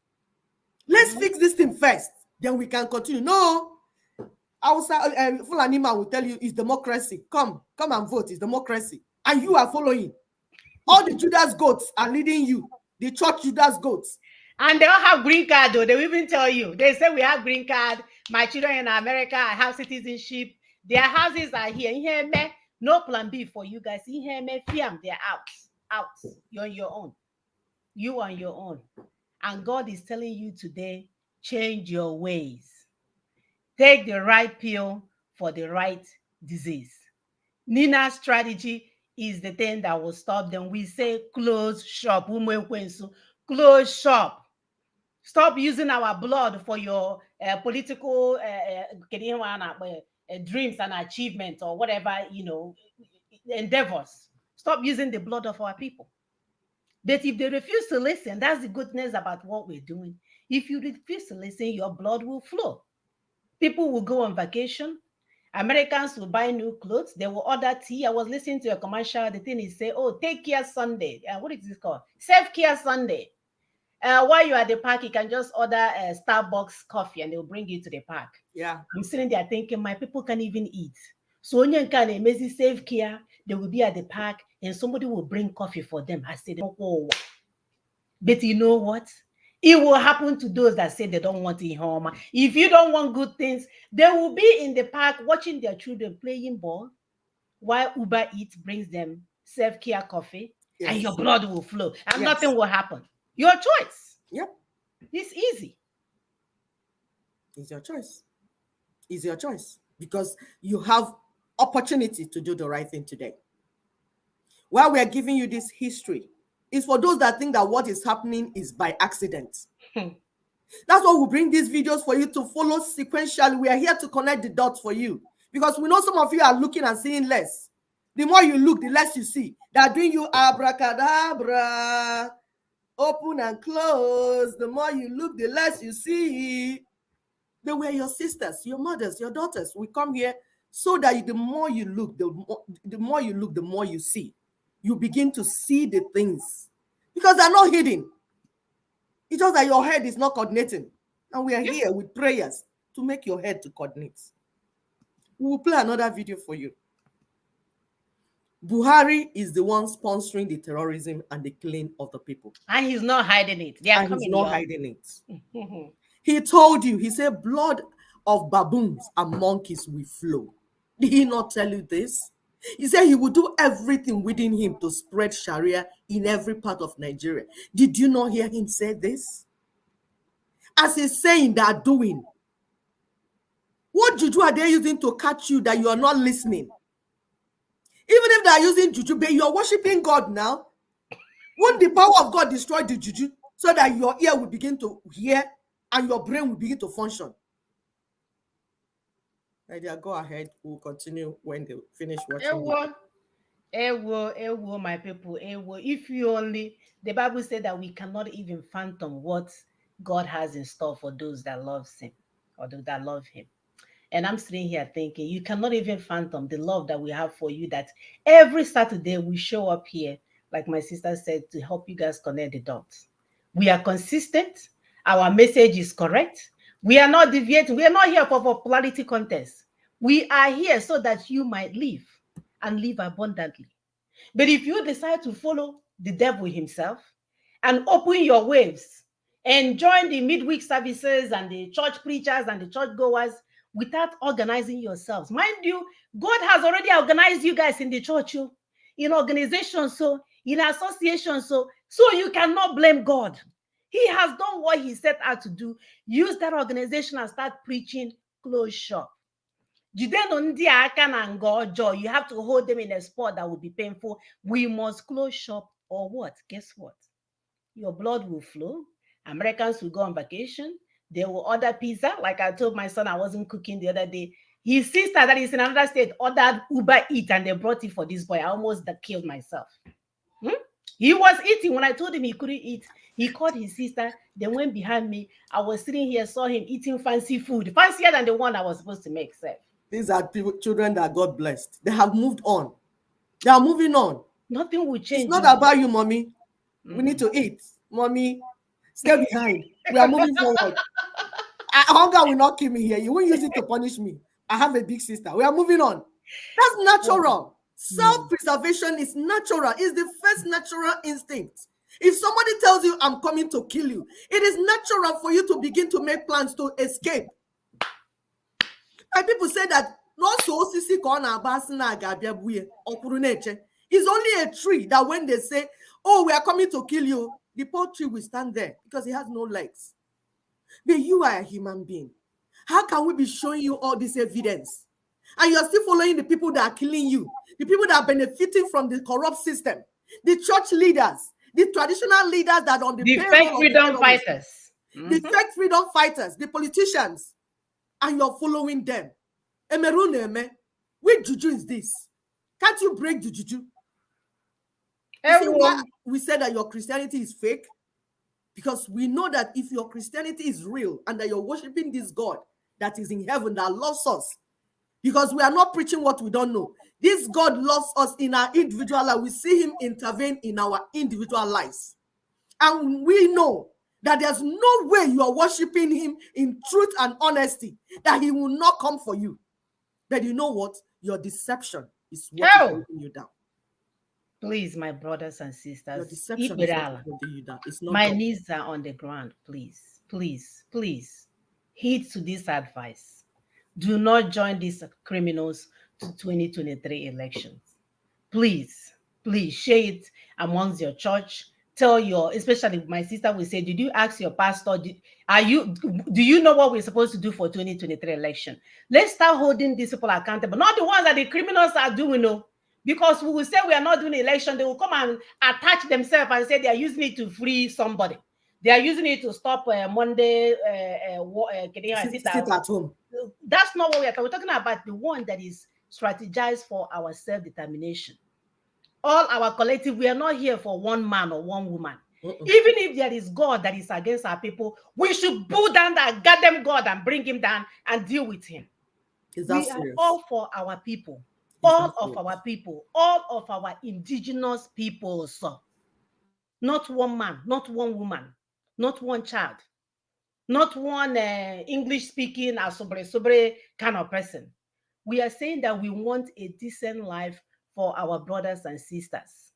Let's fix this thing first. Then we can continue. No. Fulani man will tell you it's democracy. Come and vote. It's democracy. And you are following. All the Judas goats are leading you. The church Judas goats. And they all have green card, though. They will even tell you. They say we have green card. My children in America, I have citizenship. Their houses are here. You hear me? No plan B for you guys. You hear me? Fiam, they're out. You're on your own. You on your own. And God is telling you today, change your ways. Take the right pill. for the right disease. Nina's strategy is the thing that will stop them. We say close shop. Close shop. Stop using our blood for your political dreams and achievements or whatever, endeavors. Stop using the blood of our people. But if they refuse to listen, that's the goodness about what we're doing. If you refuse to listen, your blood will flow. People will go on vacation. Americans will buy new clothes. They will order tea. I was listening to a commercial. The thing is say, oh, take care Sunday. What is it called? Self-care Sunday. While you're at the park, you can just order a Starbucks coffee and they'll bring you to the park. Yeah. I'm sitting there thinking, my people can't even eat. So when you can amazing self-care, they will be at the park and somebody will bring coffee for them. I said, oh. But you know what? It will happen to those that say they don't want it home. If you don't want good things, they will be in the park watching their children playing ball while Uber Eats brings them self-care coffee, and your blood will flow and nothing will happen. Your choice. Yep. It's easy. It's your choice. It's your choice because you have opportunity to do the right thing today. While we are giving you this history, it's for those that think that what is happening is by accident. That's why we bring these videos for you to follow sequentially. We are here to connect the dots for you because we know some of you are looking and seeing less. The more you look, the less you see. They are doing you abracadabra, open and close. The more you look, the less you see. They were your sisters, your mothers, your daughters. We come here so that the more you look, the more you look, the more you see. You begin to see the things because they're not hidden. It's just that your head is not coordinating. And we are here with prayers to make your head to coordinate. We will play another video for you. Buhari is the one sponsoring the terrorism and the killing of the people. And he's not hiding it. He's not hiding it. He told you, he said, blood of baboons and monkeys will flow. Did he not tell you this? He said he would do everything within him to spread Sharia in every part of Nigeria. Did you not hear him say this? As he's saying, they are doing. What juju are they using to catch you that you are not listening? Even if they are using juju, but you are worshiping God now. Won't the power of God destroy the juju so that your ear will begin to hear and your brain will begin to function? Idea, go ahead. We'll continue when they finish watching. Ewo, my people. If you only, the Bible said that we cannot even fathom what God has in store for those that love Him or those that love Him. And I'm sitting here thinking, you cannot even fathom the love that we have for you. That every Saturday we show up here, like my sister said, to help you guys connect the dots. We are consistent. Our message is correct. We are not deviating. We are not here for popularity contest. We are here so that you might live and live abundantly. But if you decide to follow the devil himself and open your waves and join the midweek services and the church preachers and the church goers without organizing yourselves, mind you, God has already organized you guys in the church, in organizations, so in associations, so you cannot blame God. He has done what he set out to do. Use that organization and start preaching. Close shop. You have to hold them in a spot that will be painful. We must close shop or what? Guess what? Your blood will flow. Americans will go on vacation. They will order pizza. Like I told my son, I wasn't cooking the other day. His sister that is in another state ordered Uber Eats and they brought it for this boy. I almost killed myself. He was eating. When I told him he couldn't eat, he called his sister. They went behind me. I was sitting here, saw him eating fancy food, fancier than the one I was supposed to make. These are children that God blessed. They have moved on. They are moving on. Nothing will change. It's not about you, mommy. We need to eat. Mommy, stay behind. We are moving forward. Hunger will not kill me here. You won't use it to punish me. I have a big sister. We are moving on. That's natural. Self-preservation is natural. It's the first natural instinct. If somebody tells you, I'm coming to kill you, it is natural for you to begin to make plans to escape. And people say that it's only a tree that when they say, oh, we are coming to kill you, the poor tree will stand there because it has no legs. But you are a human being. How can we be showing you all this evidence? And you're still following the people that are killing you, the people that are benefiting from the corrupt system, the church leaders, the traditional leaders that are on the fake freedom fighters, the fake freedom fighters, the politicians, and you're following them. Which juju is this? Can't you break the juju? You see why we said that your Christianity is fake? Because we know that if your Christianity is real and that you're worshiping this God that is in heaven, that loves us, because we are not preaching what we don't know. This God loves us in our individual life. We see him intervene in our individual lives. And we know that there's no way you are worshiping him in truth and honesty, that he will not come for you. But you know what? Your deception is what is holding you down. Please, my brothers and sisters, your deception is what is holding you down. It's not my God. knees are on the ground. Please, please, please, heed to this advice. Do not join these criminals to 2023 elections. Please, please share it amongst your church. Tell your, especially my sister will say, did you ask your pastor, do you know what we're supposed to do for 2023 election? Let's start holding these people accountable, not the ones that the criminals are doing, no. Because we will say we are not doing election, they will come and attach themselves and say they are using it to free somebody. They are using it to stop Monday sit at home. That's not what we are talking. We're talking about the one that is strategized for our self-determination. All our collective, we are not here for one man or one woman. Even if there is God that is against our people, we should pull down that goddamn God and bring him down and deal with him. Is that we serious? Are all for our people. All of our people, all of our indigenous peoples, not one man, not one woman, not one child, not one English-speaking sobre kind of person. We are saying that we want a decent life for our brothers and sisters.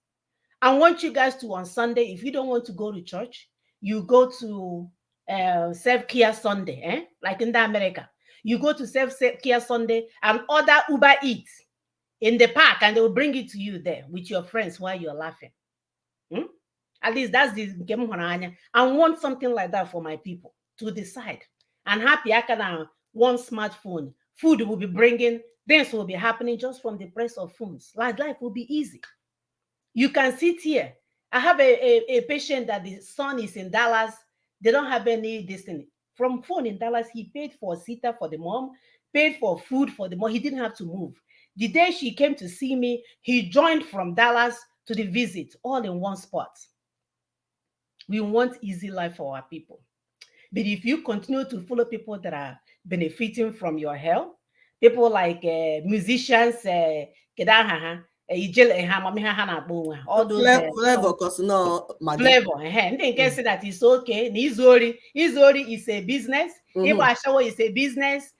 I want you guys to, on Sunday, if you don't want to go to church, you go to Self-Care Sunday, like in America. You go to Self-Care Sunday and order Uber Eats in the park, and they will bring it to you there with your friends while you're laughing. At least that's the game. I want something like that for my people to decide. And happy I can one smartphone, food will be bringing, things will be happening just from the press of phones. Life will be easy. You can sit here. I have a patient that the son is in Dallas. They don't have any destiny. From phone in Dallas, he paid for a sitter for the mom, paid for food for the mom. He didn't have to move. The day she came to see me, he joined from Dallas to the visit, all in one spot. We want easy life for our people. But if you continue to follow people that are benefiting from your help, people like musicians, all those flavor, because no flavor. And they can say that it's okay. Izori is a business. Ibo is a business.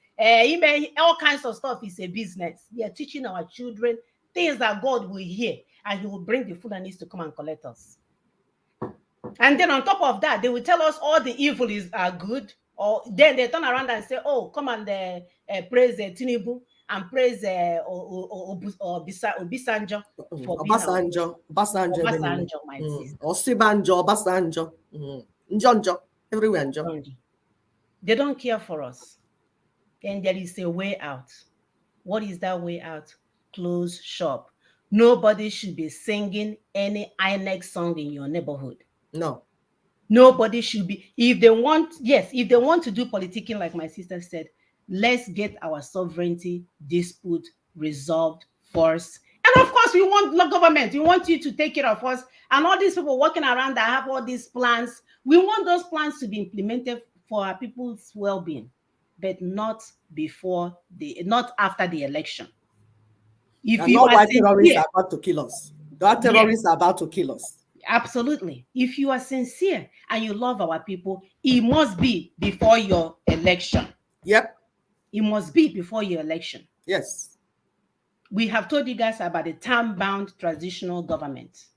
All kinds of stuff is a business. We are teaching our children things that God will hear, and he will bring the Fulanis to come and collect us. And then on top of that, they will tell us all the evil are good, or then they turn around and say, oh, come and praise Tinubu and praise Obasanjo. Obasanjo, my sister. Obasanjo. Njonjo, everywhere Njo. They don't care for us. And there is a way out. What is that way out? Close shop. Nobody should be singing any INEC song in your neighborhood. No. Nobody should be. If they want to do politicking, like my sister said, let's get our sovereignty dispute resolved first. And of course, we want the government. We want you to take care of us. And all these people walking around that have all these plans, we want those plans to be implemented for our people's well-being, but not after the election. If you are terrorists are about to kill us. That terrorists are about to kill us. Absolutely. If you are sincere and you love our people, it must be before your election. Yep. It must be before your election. Yes. We have told you guys about the time-bound transitional government.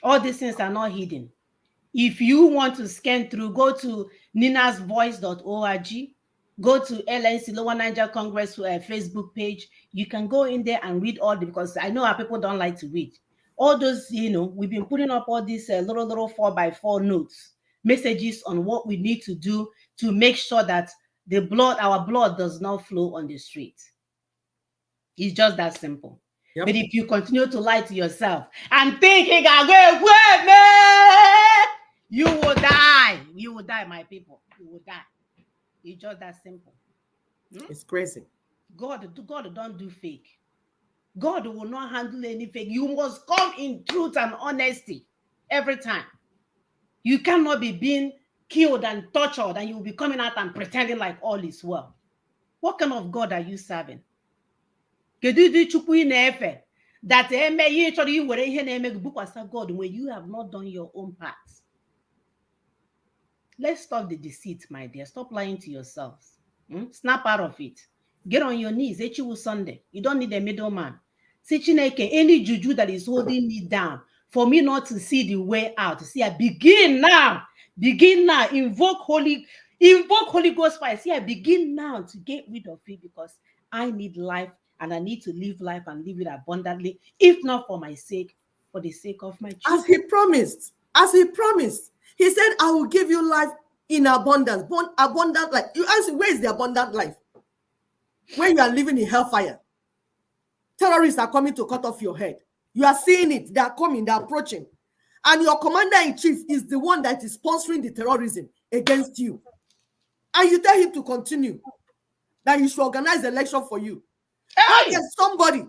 All these things are not hidden. If you want to scan through, go to ninasvoice.org, go to LNC Lower Niger Congress Facebook page. You can go in there and read all because I know our people don't like to read. All those, we've been putting up all these little 4x4 notes, messages on what we need to do to make sure that Our blood does not flow on the street. It's just that simple. Yep. But if you continue to lie to yourself and thinking, you will die. You will die, my people. You will die. It's just that simple. It's crazy. God don't do fake. God will not handle any fake. You must come in truth and honesty every time. You cannot be being killed and tortured and you will be coming out and pretending like all is well. What kind of God are you serving? That God when you have not done your own part. Let's stop the deceit, my dear. Stop lying to yourselves. Snap out of it. Get on your knees. Echiwu Sunday. You don't need a middleman. Say Chineke, any juju that is holding me down for me not to see the way out. See, I begin now. Begin now. Invoke Holy Ghost fire. See, I begin now to get rid of it because I need life and I need to live life and live it abundantly. If not for my sake, for the sake of my children. As he promised, he said, I will give you life in abundance. Abundant life. You ask, where is the abundant life? When you are living in hellfire, terrorists are coming to cut off your head. You are seeing it. They are coming. They are approaching. And your commander-in-chief is the one that is sponsoring the terrorism against you. And you tell him to continue. That he should organize the election for you. How can somebody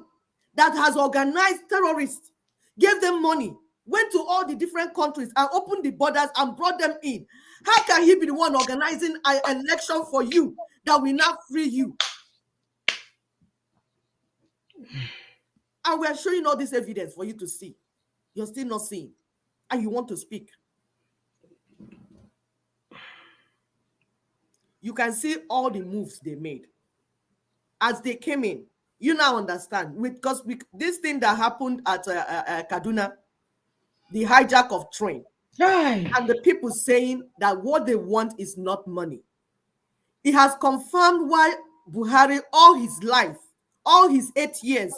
that has organized terrorists, gave them money, went to all the different countries and opened the borders and brought them in, how can he be the one organizing an election for you that will not free you? And we are showing all this evidence for you to see. You're still not seeing. And you want to speak. You can see all the moves they made. As they came in, you now understand. Because this thing that happened at Kaduna, the hijack of train, right, and the people saying that what they want is not money. It has confirmed why Buhari, all his life, all his 8 years,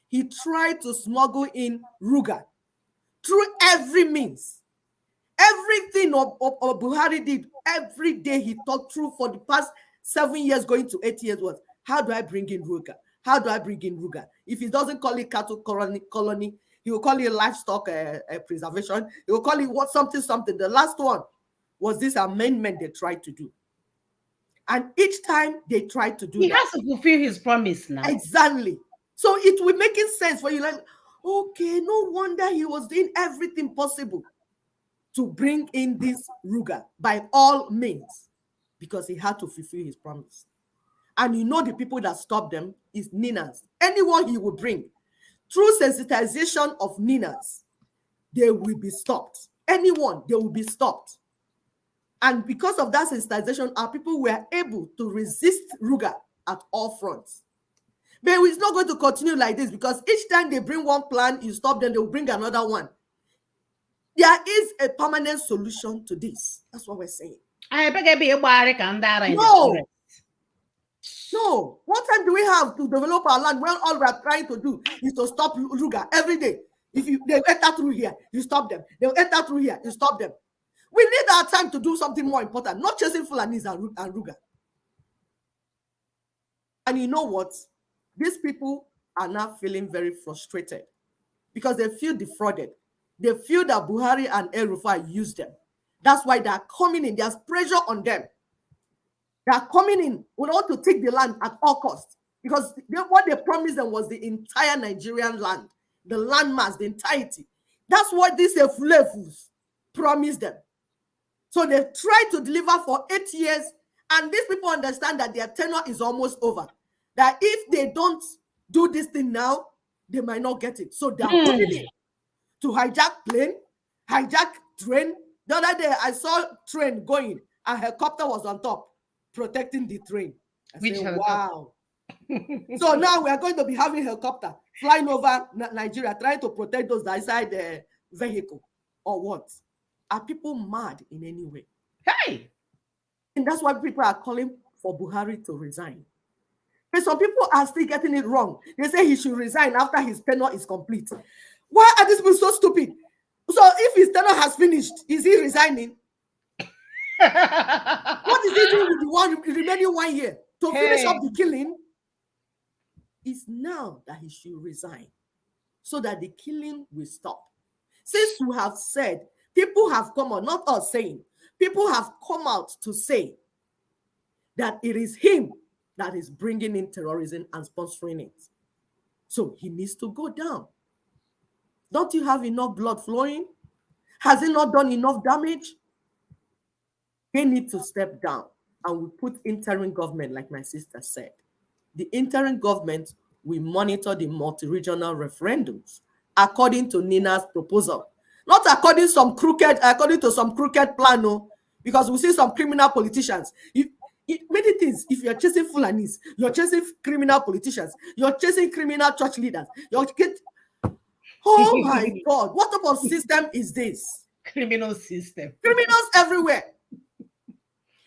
he tried to smuggle in Ruga through every means. Everything Buhari did, every day he thought through for the past 7 years going to 8 years was, how do I bring in Ruga? How do I bring in Ruga? If he doesn't call it cattle colony, he will call it livestock preservation. He will call it something. The last one was this amendment they tried to do. And each time they tried to do he has to fulfill his promise now. Exactly. So it will make sense for you, like, okay, no wonder he was doing everything possible to bring in this Ruga by all means, because he had to fulfill his promise. And you know the people that stopped them is Ninas. Anyone he would bring, through sensitization of Ninas, they will be stopped. Anyone, they will be stopped. And because of that sensitization, our people were able to resist Ruga at all fronts. But it's not going to continue like this, because each time they bring one plan, you stop them, they will bring another one. There is a permanent solution to this. That's what we're saying. No. What time do we have to develop our land when all we are trying to do is to stop Ruga every day? If they enter through here, you stop them. They enter through here, you stop them. We need our time to do something more important, not chasing Fulanis and Ruga. And you know what? These people are now feeling very frustrated because they feel defrauded. They feel that Buhari and El-Rufai used them. That's why they are coming in. There's pressure on them. They are coming in in order to take the land at all costs, because what they promised them was the entire Nigerian land, the land mass, the entirety. That's what these Efulefus promised them. So they tried to deliver for 8 years, and these people understand that their tenure is almost over. That if they don't do this thing now, they might not get it. So they are putting it to hijack plane, hijack train. The other day, I saw train going, a helicopter was on top, protecting the train. I said, wow. So now we are going to be having helicopter flying over Nigeria, trying to protect those that are inside the vehicle, or what? Are people mad in any way? Hey! And that's why people are calling for Buhari to resign. And some people are still getting it wrong. They say he should resign after his tenure is complete. Why are these people so stupid? So if his tenure has finished, is he resigning? What is he doing with the remaining 1 year? To finish up the killing? It's now that he should resign so that the killing will stop. Since you have said, people have come out, not us saying, people have come out to say that it is him that is bringing in terrorism and sponsoring it. So he needs to go down. Don't you have enough blood flowing? Has he not done enough damage? He needs to step down, and we put interim government, like my sister said. The interim government will monitor the multi-regional referendums according to Nina's proposal, not according to some crooked plan, no, because we see some criminal politicians. Many things, if you're chasing Fulanis, you're chasing criminal politicians, you're chasing criminal church leaders, oh my God, what type of system is this? Criminal system. Criminals everywhere.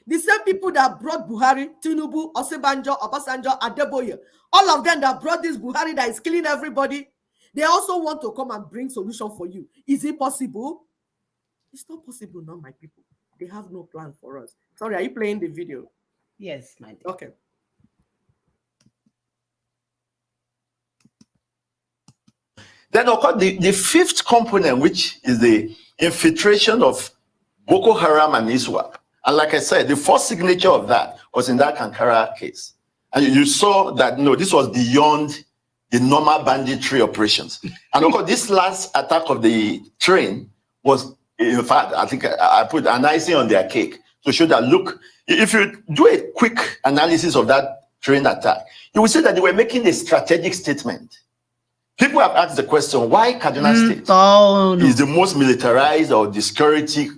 The same people that brought Buhari, Tinubu, Osebanjo, Obasanjo, Adeboye, all of them that brought this Buhari that is killing everybody, they also want to come and bring solution for you. Is it possible? It's not possible now, my people. They have no plan for us. Sorry, are you playing the video? Yes, my dear. Okay. Then, of course, the fifth component, which is the infiltration of Boko Haram and ISWAP. And like I said, the first signature of that was in that Ankara case. And you saw that, no, this was beyond the normal banditry operations. And of course, this last attack of the train was, in fact, I think I put an icing on their cake to show that, look, if you do a quick analysis of that train attack, you will see that they were making a strategic statement. People have asked the question, why Kaduna State is the most militarized or the security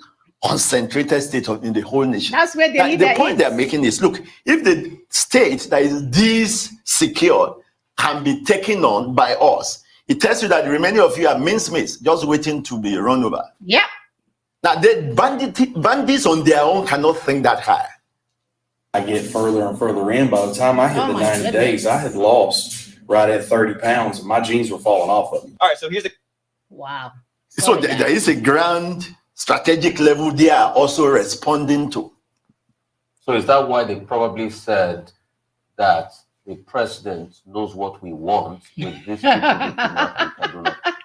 concentrated state in the whole nation. That's where the point they're making is, look, if the state that is this secure can be taken on by us, it tells you that the remaining of you are mincemeats just waiting to be run over. Yeah. Now, the bandits on their own cannot think that high. I get further and further in. By the time I hit the 90 days, I had lost right at 30 pounds, and my jeans were falling off of me. All right, so here's the... Wow. So there is a grand strategic level they are also responding to. So is that why they probably said that the president knows what we want with these people that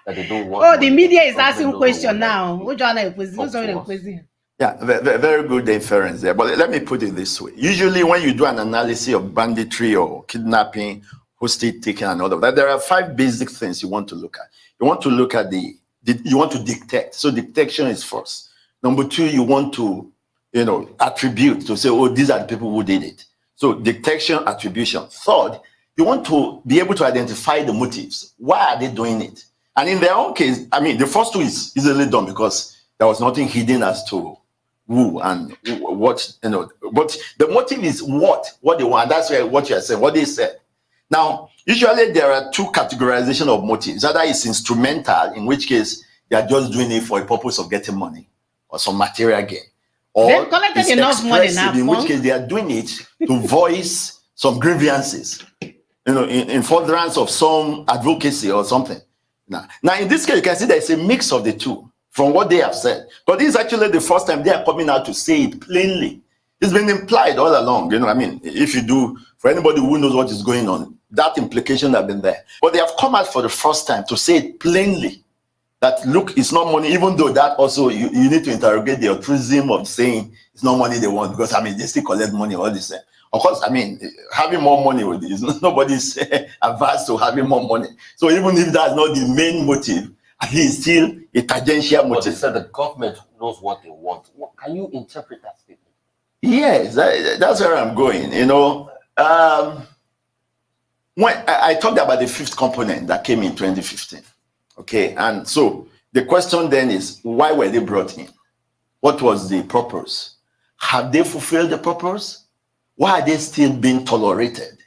they don't want? Oh, the media is asking question now. Yeah, very good inference there. But let me put it this way. Usually when you do an analysis of banditry or kidnapping, hostage taking and all of that, there are 5 basic things you want to look at. You want to look at you want to detect. So detection is first. Number 2, you want to, attribute, to say, oh, these are the people who did it. So detection, attribution. Third, you want to be able to identify the motives. Why are they doing it? And in their own case, I mean, the first 2 is easily done because there was nothing hidden as to who and what, but the motive is what they want. That's what you're saying, what they said. Now, usually there are 2 categorizations of motives. Either it's instrumental, in which case they are just doing it for a purpose of getting money or some material gain. Or it's expressive, in which case they are doing it to voice some grievances, in furtherance of some advocacy or something. Now, in this case, you can see there's a mix of the 2 from what they have said. But this is actually the first time they are coming out to say it plainly. It's been implied all along, if you do, for anybody who knows what is going on, that implication have been there. But they have come out for the first time to say it plainly that, look, it's not money, even though that also, you need to interrogate the altruism of saying it's not money they want, because, they still collect money, all this. Of course, having more money with this, nobody's averse to having more money. So even if that's not the main motive, at least still a tangential motive. But they said the government knows what they want. Can you interpret that statement? Yes, that's where I'm going. When I talked about the 5th component that came in 2015, okay, and so the question then is, why were they brought in? What was the purpose? Have they fulfilled the purpose? Why are they still being tolerated?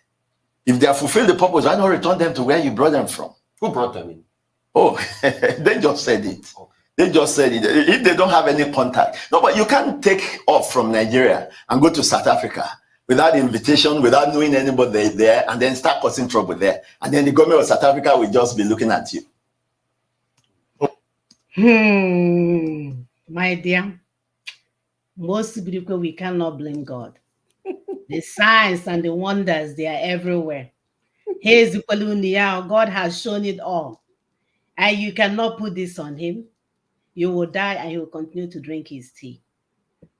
If they have fulfilled the purpose, why not return them to where you brought them from? Who brought them in? Oh, they just said it. Okay. They just said it. If they don't have any contact. No, but you can't take off from Nigeria and go to South Africa without invitation, without knowing anybody there, and then start causing trouble there. And then the government of South Africa will just be looking at you. My dear. Most people, we cannot blame God. The signs and the wonders, they are everywhere. Here's the Palunia. God has shown it all. And you cannot put this on him. You will die and he will continue to drink his tea.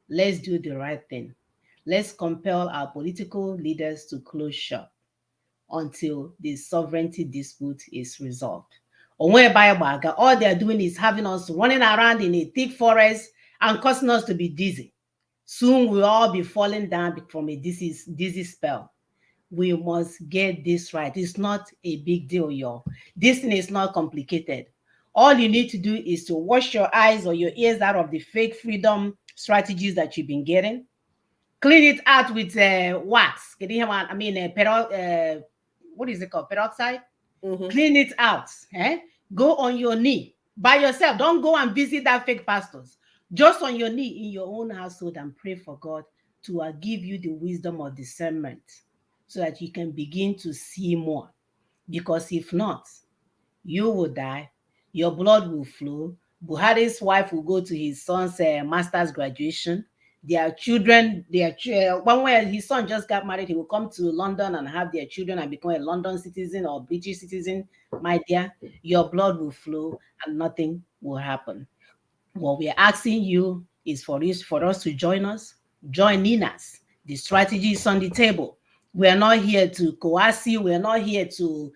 Let's do the right thing. Let's compel our political leaders to close shop until the sovereignty dispute is resolved. All they're doing is having us running around in a thick forest and causing us to be dizzy. Soon we'll all be falling down from a dizzy spell. We must get this right. It's not a big deal, y'all. This thing is not complicated. All you need to do is to wash your eyes or your ears out of the fake freedom strategies that you've been getting. Clean it out with wax. What is it called? Peroxide? Mm-hmm. Clean it out. Go on your knee by yourself. Don't go and visit that fake pastors. Just on your knee in your own household and pray for God to give you the wisdom of discernment so that you can begin to see more. Because if not, you will die. Your blood will flow. Buhari's wife will go to his son's master's graduation. Their children, one way his son just got married, he will come to London and have their children and become a London citizen or British citizen. My dear, your blood will flow and nothing will happen. What we are asking you is for us to join in us. The strategy is on the table. We are not here to coerce you. We are not here to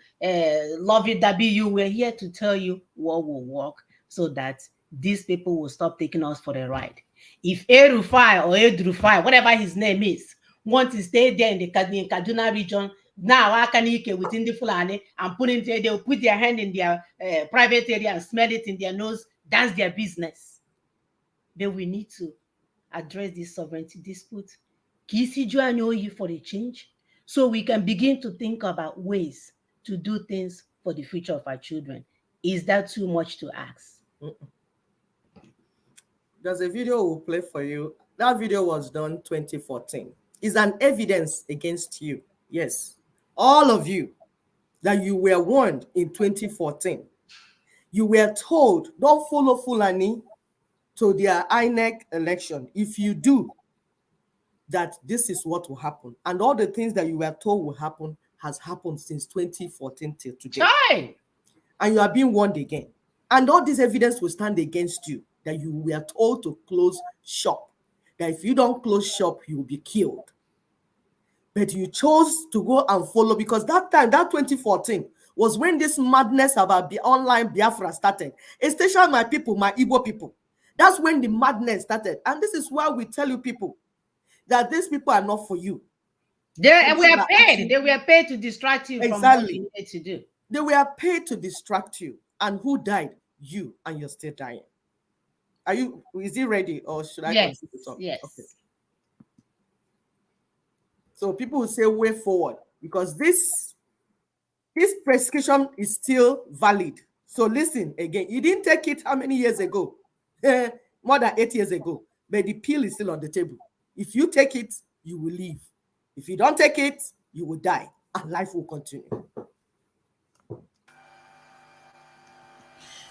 love you, that be you. We're here to tell you what will work so that these people will stop taking us for a ride. If El-Rufai or Ed-Rufai, whatever his name is, want to stay there in the Kaduna region, now Akanike within the Fulani and put it there, they'll put their hand in their private area and smell it in their nose. That's their business. Then we need to address this sovereignty dispute. For a change, so we can begin to think about ways to do things for the future of our children. Is that too much to ask? There's a video we'll play for you. That video was done 2014. It's an evidence against you. Yes. All of you that you were warned in 2014. You were told, don't follow Fulani to their INEC election. If you do, that this is what will happen. And all the things that you were told will happen has happened since 2014 till today. Hi. And you are being warned again. And all this evidence will stand against you, that you were told to close shop. That if you don't close shop, you will be killed. But you chose to go and follow, because that time, that 2014, was when this madness about the online Biafra started. Especially my people, my Igbo people. That's when the madness started. And this is why we tell you people that these people are not for you. They were paid. They were paid to distract you from what you needed to do. They were paid to distract you. And who died? You, and you're still dying. Is he ready, or should I continue to talk? Yes. Okay. So people will say way forward, because this prescription is still valid. So listen again. You didn't take it how many years ago? More than 8 years ago. But the pill is still on the table. If you take it, you will live. If you don't take it, you will die, and life will continue.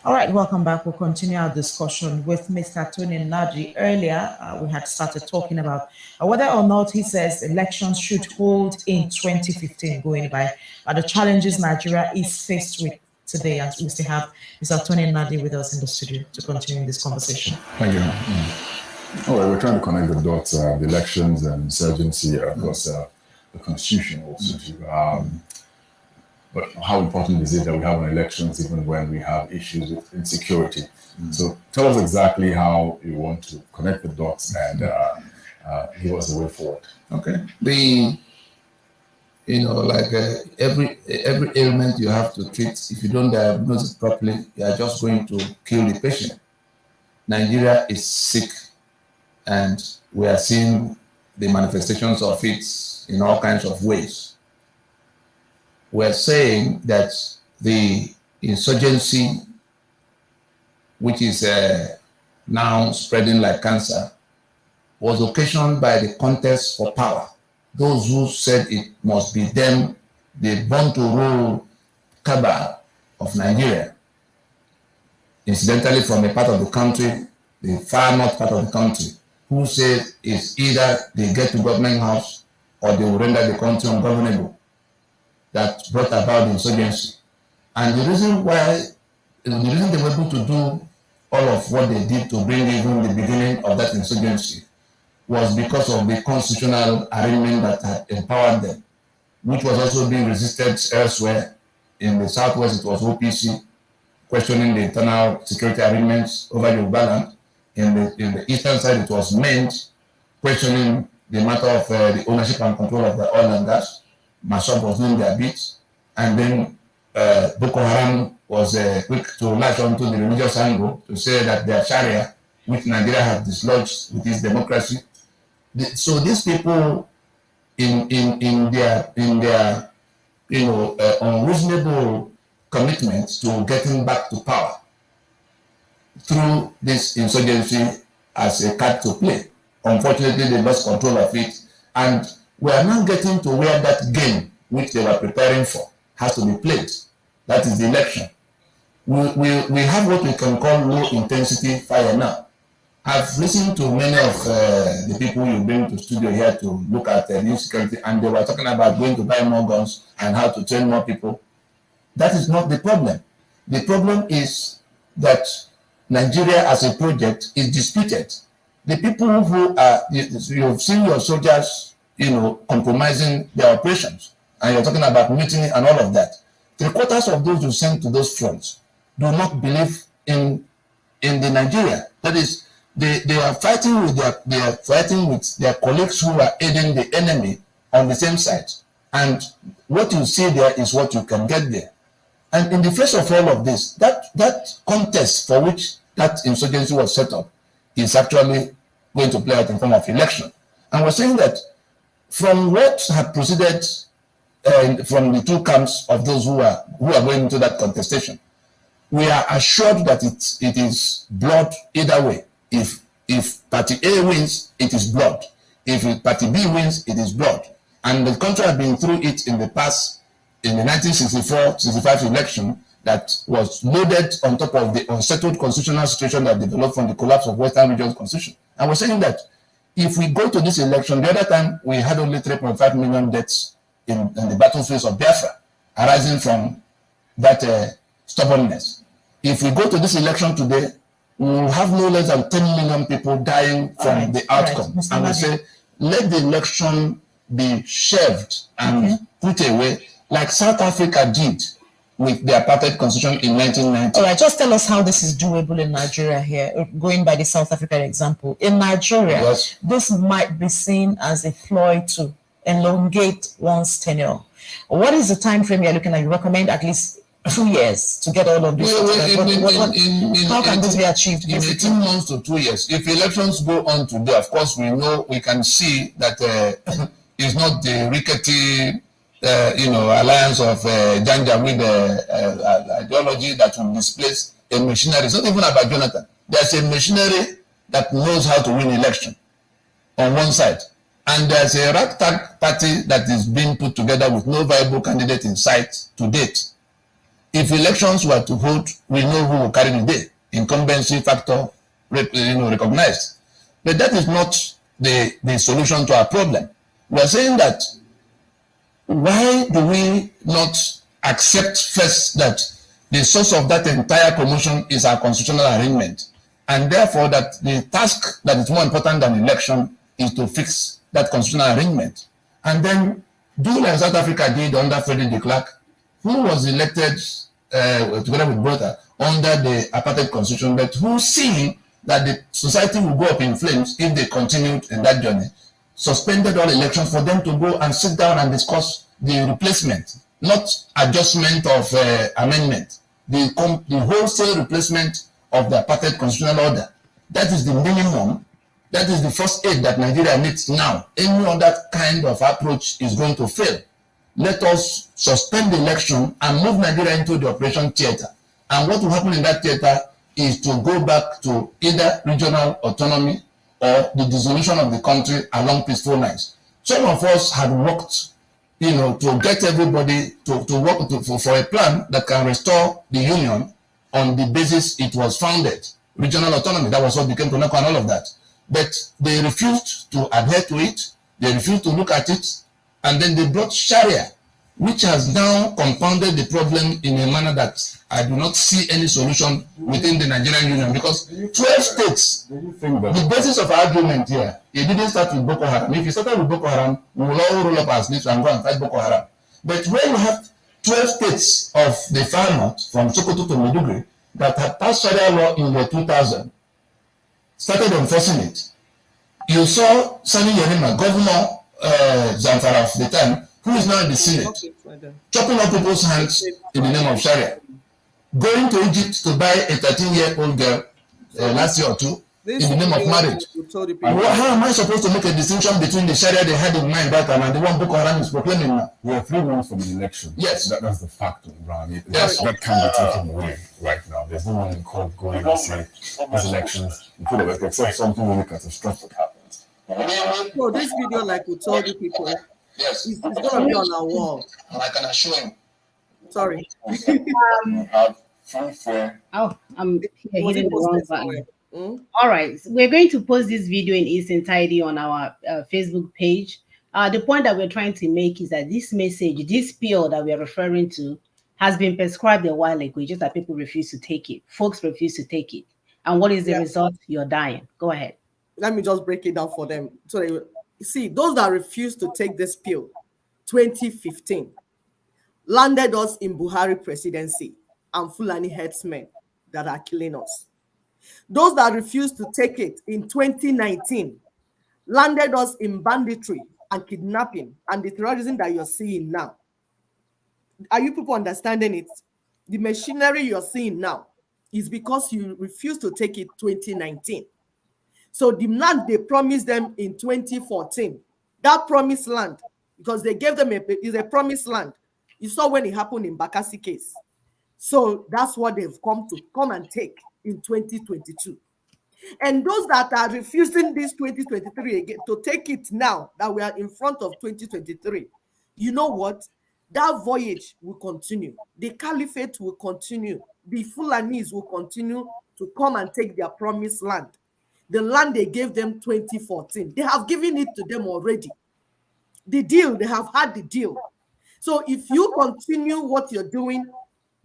All right, welcome back. We'll continue our discussion with Mr. Tony Nnaji. Earlier, we had started talking about whether or not he says elections should hold in 2015 going by, the challenges Nigeria is faced with today. And we still have Mr. Tony Nnaji with us in the studio to continue this conversation. Thank you. All right, we're trying to connect the dots, the elections and insurgency, of course, the constitution also. But how important is it that we have an elections even when we have issues with insecurity? So tell us exactly how you want to connect the dots and give us a way forward. Okay. Every ailment you have to treat, if you don't diagnose it properly, you are just going to kill the patient. Nigeria is sick, and we are seeing the manifestations of it in all kinds of ways. We're saying that the insurgency, which is now spreading like cancer, was occasioned by the contest for power. Those who said it must be them, the born to rule cabal of Nigeria, incidentally from a part of the country, the far north part of the country, who said it's either they get to government house or they will render the country ungovernable, that brought about the insurgency. And the reason they were able to do all of what they did to bring even the beginning of that insurgency was because of the constitutional arrangement that had empowered them, which was also being resisted elsewhere. In the Southwest, it was OPC, questioning the internal security arrangements over Yoruba land. In the eastern side, it was MENT, questioning the matter of the ownership and control of the oil and gas. Masop was doing their bits. And then Boko Haram was quick to latch onto the religious angle to say that their Sharia, which Nigeria has dislodged with its democracy. So these people, in their unreasonable commitment to getting back to power through this insurgency as a card to play. Unfortunately, they lost control of it, and we are now getting to where that game, which they were preparing for, has to be played. That is the election. We have what we can call low intensity fire now. I've listened to many of the people you bring to studio here to look at new security, and they were talking about going to buy more guns and how to train more people. That is not the problem. The problem is that Nigeria as a project is disputed. The people who are, you've seen your soldiers, compromising their operations, and you're talking about mutiny and all of that. 3/4 of those you send to those fronts do not believe in the Nigeria. That is, they are fighting with their colleagues who are aiding the enemy on the same side. And what you see there is what you can get there. And in the face of all of this, that contest for which that insurgency was set up is actually going to play out in form of election. And we're saying that from what had proceeded from the two camps of those who are going into that contestation, we are assured that it is blood either way. If Party A wins, it is blood. If Party B wins, it is blood. And the country has been through it in the past, in the 1964-65 election, that was loaded on top of the unsettled constitutional situation that developed from the collapse of Western Region's constitution. And we're saying that if we go to this election, the other time we had only 3.5 million deaths in the battlefields of Biafra, arising from that stubbornness. If we go to this election today, we will have no less than 10 million people dying from the outcome. And we say, let the election be shelved and put away, like South Africa did with the apartheid constitution in 1990. All right, just tell us how this is doable in Nigeria here, going by the South African example. In Nigeria, yes, this might be seen as a ploy to elongate one's tenure. What is the time frame you're looking at? You recommend at least 2 years to get all of this. How can this be achieved? In 18 months to 2 years. If elections go on today, of course, we can see that it's not the rickety alliance of Janjaweed ideology that will displace a machinery. It's not even about Jonathan. There's a machinery that knows how to win election on one side. And there's a ragtag party that is being put together with no viable candidate in sight to date. If elections were to hold, we know who will carry the day. Incumbency factor recognized. But that is not the solution to our problem. We are saying that why do we not accept first that the source of that entire commotion is our constitutional arrangement, and therefore that the task that is more important than election is to fix that constitutional arrangement, and then do like South Africa did under Freddie de Klerk, who was elected together with Botha under the apartheid constitution, but who seeing that the society will go up in flames if they continued in that journey, suspended all elections for them to go and sit down and discuss the replacement, not adjustment of amendment, the wholesale replacement of the apartheid constitutional order. That is the minimum. That is the first aid that Nigeria needs now. Any other kind of approach is going to fail. Let us suspend the election and move Nigeria into the operation theater. And what will happen in that theater is to go back to either regional autonomy or the dissolution of the country along peaceful lines. Some of us had worked, to get everybody to work for a plan that can restore the union on the basis it was founded. Regional autonomy, that was what became CONACO and all of that. but they refused to adhere to it. They refused to look at it, and then they brought Sharia, which has now compounded the problem in a manner that I do not see any solution within the Nigerian Union, because 12 states, the basis of argument here, it didn't start with Boko Haram. If you started with Boko Haram, we will all roll up our sleeves and go and fight Boko Haram. But when you have 12 states of the far north, from Sokoto to Maiduguri, that had passed Sharia law in the 2000, started enforcing it, you saw Sani Yerima, Governor Zamfara of the time, who is now in the Senate, chopping up people's hands in the name of Sharia, going to Egypt to buy a 13-year-old girl last year or two in the name of marriage. How am I supposed to make a distinction between the Sharia they had in mind that time and the one Boko Haram is proclaiming now? We are 3 months from an election. Yes. That's the fact, Ibrahim. Yes. That can't be taken away right now. There's no one in court going to say these elections, except something really catastrophic happens. So this video, like we told you people, yes, it's going to be on our wall. And I can assure him. Sorry. Oh, I'm hitting the wrong button. All right, we're going to post this video in its entirety on our Facebook page. The point that we're trying to make is that this message, this pill that we are referring to, has been prescribed a while ago. It's just that people refuse to take it. Folks refuse to take it. And what is the result? You're dying. Go ahead. Let me just break it down for them. So they see, those that refuse to take this pill, 2015, landed us in Buhari presidency and Fulani headsmen that are killing us. Those that refused to take it in 2019 landed us in banditry and kidnapping and the terrorism that you're seeing now. Are you people understanding it? The machinery you're seeing now is because you refused to take it 2019. So the land they promised them in 2014, that promised land, because they gave them is a promised land. You saw when it happened in Bakassi case. So that's what they've come and take in 2022. And those that are refusing this 2023 again to take it now that we are in front of 2023, you know what? That voyage will continue. The caliphate will continue. The Fulanis will continue to come and take their promised land. The land they gave them 2014. They have given it to them already. The deal, they have had the deal. So if you continue what you're doing,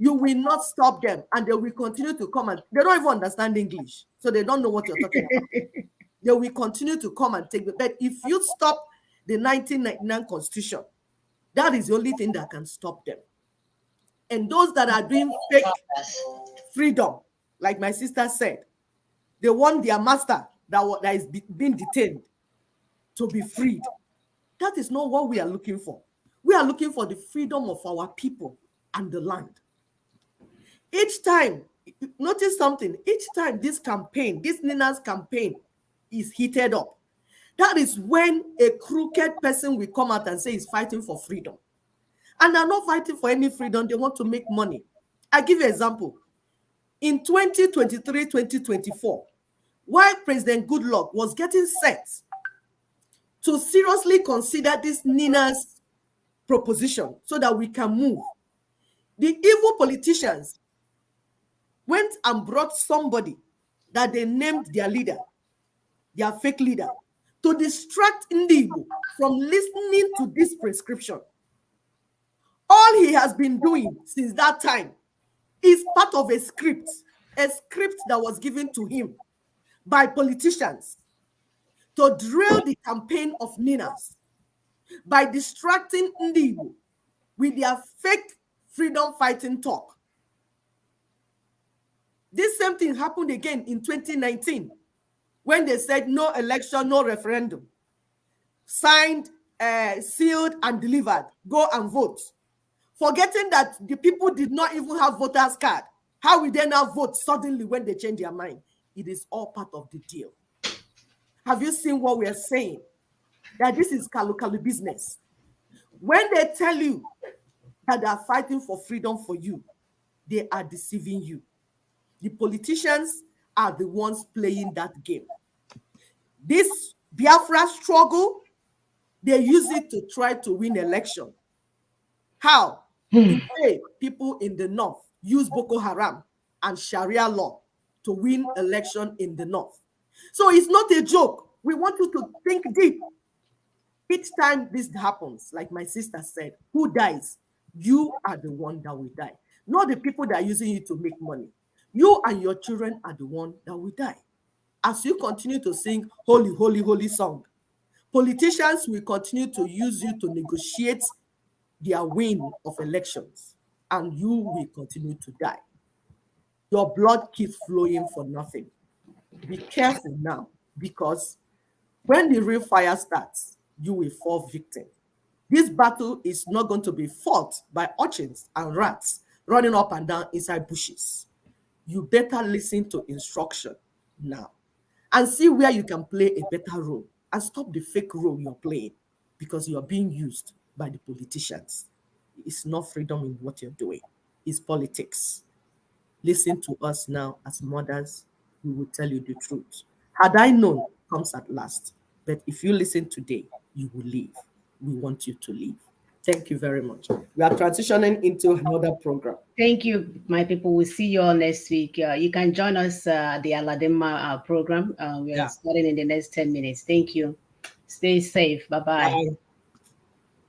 you will not stop them, and they will continue to come and they don't even understand English, so they don't know what you're talking about. They will continue to come and take the but if you stop the 1999 constitution, that is the only thing that can stop them. And those that are doing fake freedom, like my sister said, they want their master that is being detained to be freed. That is not what we are looking for. We are looking for the freedom of our people and the land. Each time, notice something, each time this campaign, this Nina's campaign is heated up, that is when a crooked person will come out and say he's fighting for freedom. And they're not fighting for any freedom, they want to make money. I give you an example. In 2023, 2024, while President Goodluck was getting set to seriously consider this Nina's proposition so that we can move, the evil politicians went and brought somebody that they named their leader, their fake leader, to distract Ndigo from listening to this prescription. All he has been doing since that time is part of a script that was given to him by politicians to drill the campaign of Ninas by distracting Ndigo with their fake freedom fighting talk. This same thing happened again in 2019 when they said no election, no referendum. Signed, sealed, and delivered. Go and vote. Forgetting that the people did not even have voters' card. How will they now vote suddenly when they change their mind? It is all part of the deal. Have you seen what we are saying? That this is Kalu business. When they tell you that they are fighting for freedom for you, they are deceiving you. The politicians are the ones playing that game. This Biafra struggle, they use it to try to win election. How? Today, people in the north use Boko Haram and Sharia law to win election in the north. So it's not a joke. We want you to think deep. Each time this happens, like my sister said, who dies? You are the one that will die, not the people that are using you to make money. You and your children are the one that will die. As you continue to sing holy, holy, holy song, politicians will continue to use you to negotiate their win of elections, and you will continue to die. Your blood keeps flowing for nothing. Be careful now, because when the real fire starts, you will fall victim. This battle is not going to be fought by urchins and rats running up and down inside bushes. You better listen to instruction now and see where you can play a better role, and stop the fake role you're playing, because you're being used by the politicians. It's not freedom in what you're doing. It's politics. Listen to us now as mothers. We will tell you the truth. Had I known comes at last. But if you listen today, you will leave. We want you to leave. Thank you very much. We are transitioning into another program. Thank you, my people. We'll see you all next week. You can join us at the Aladema program. We are starting in the next 10 minutes. Thank you. Stay safe. Bye-bye. Bye.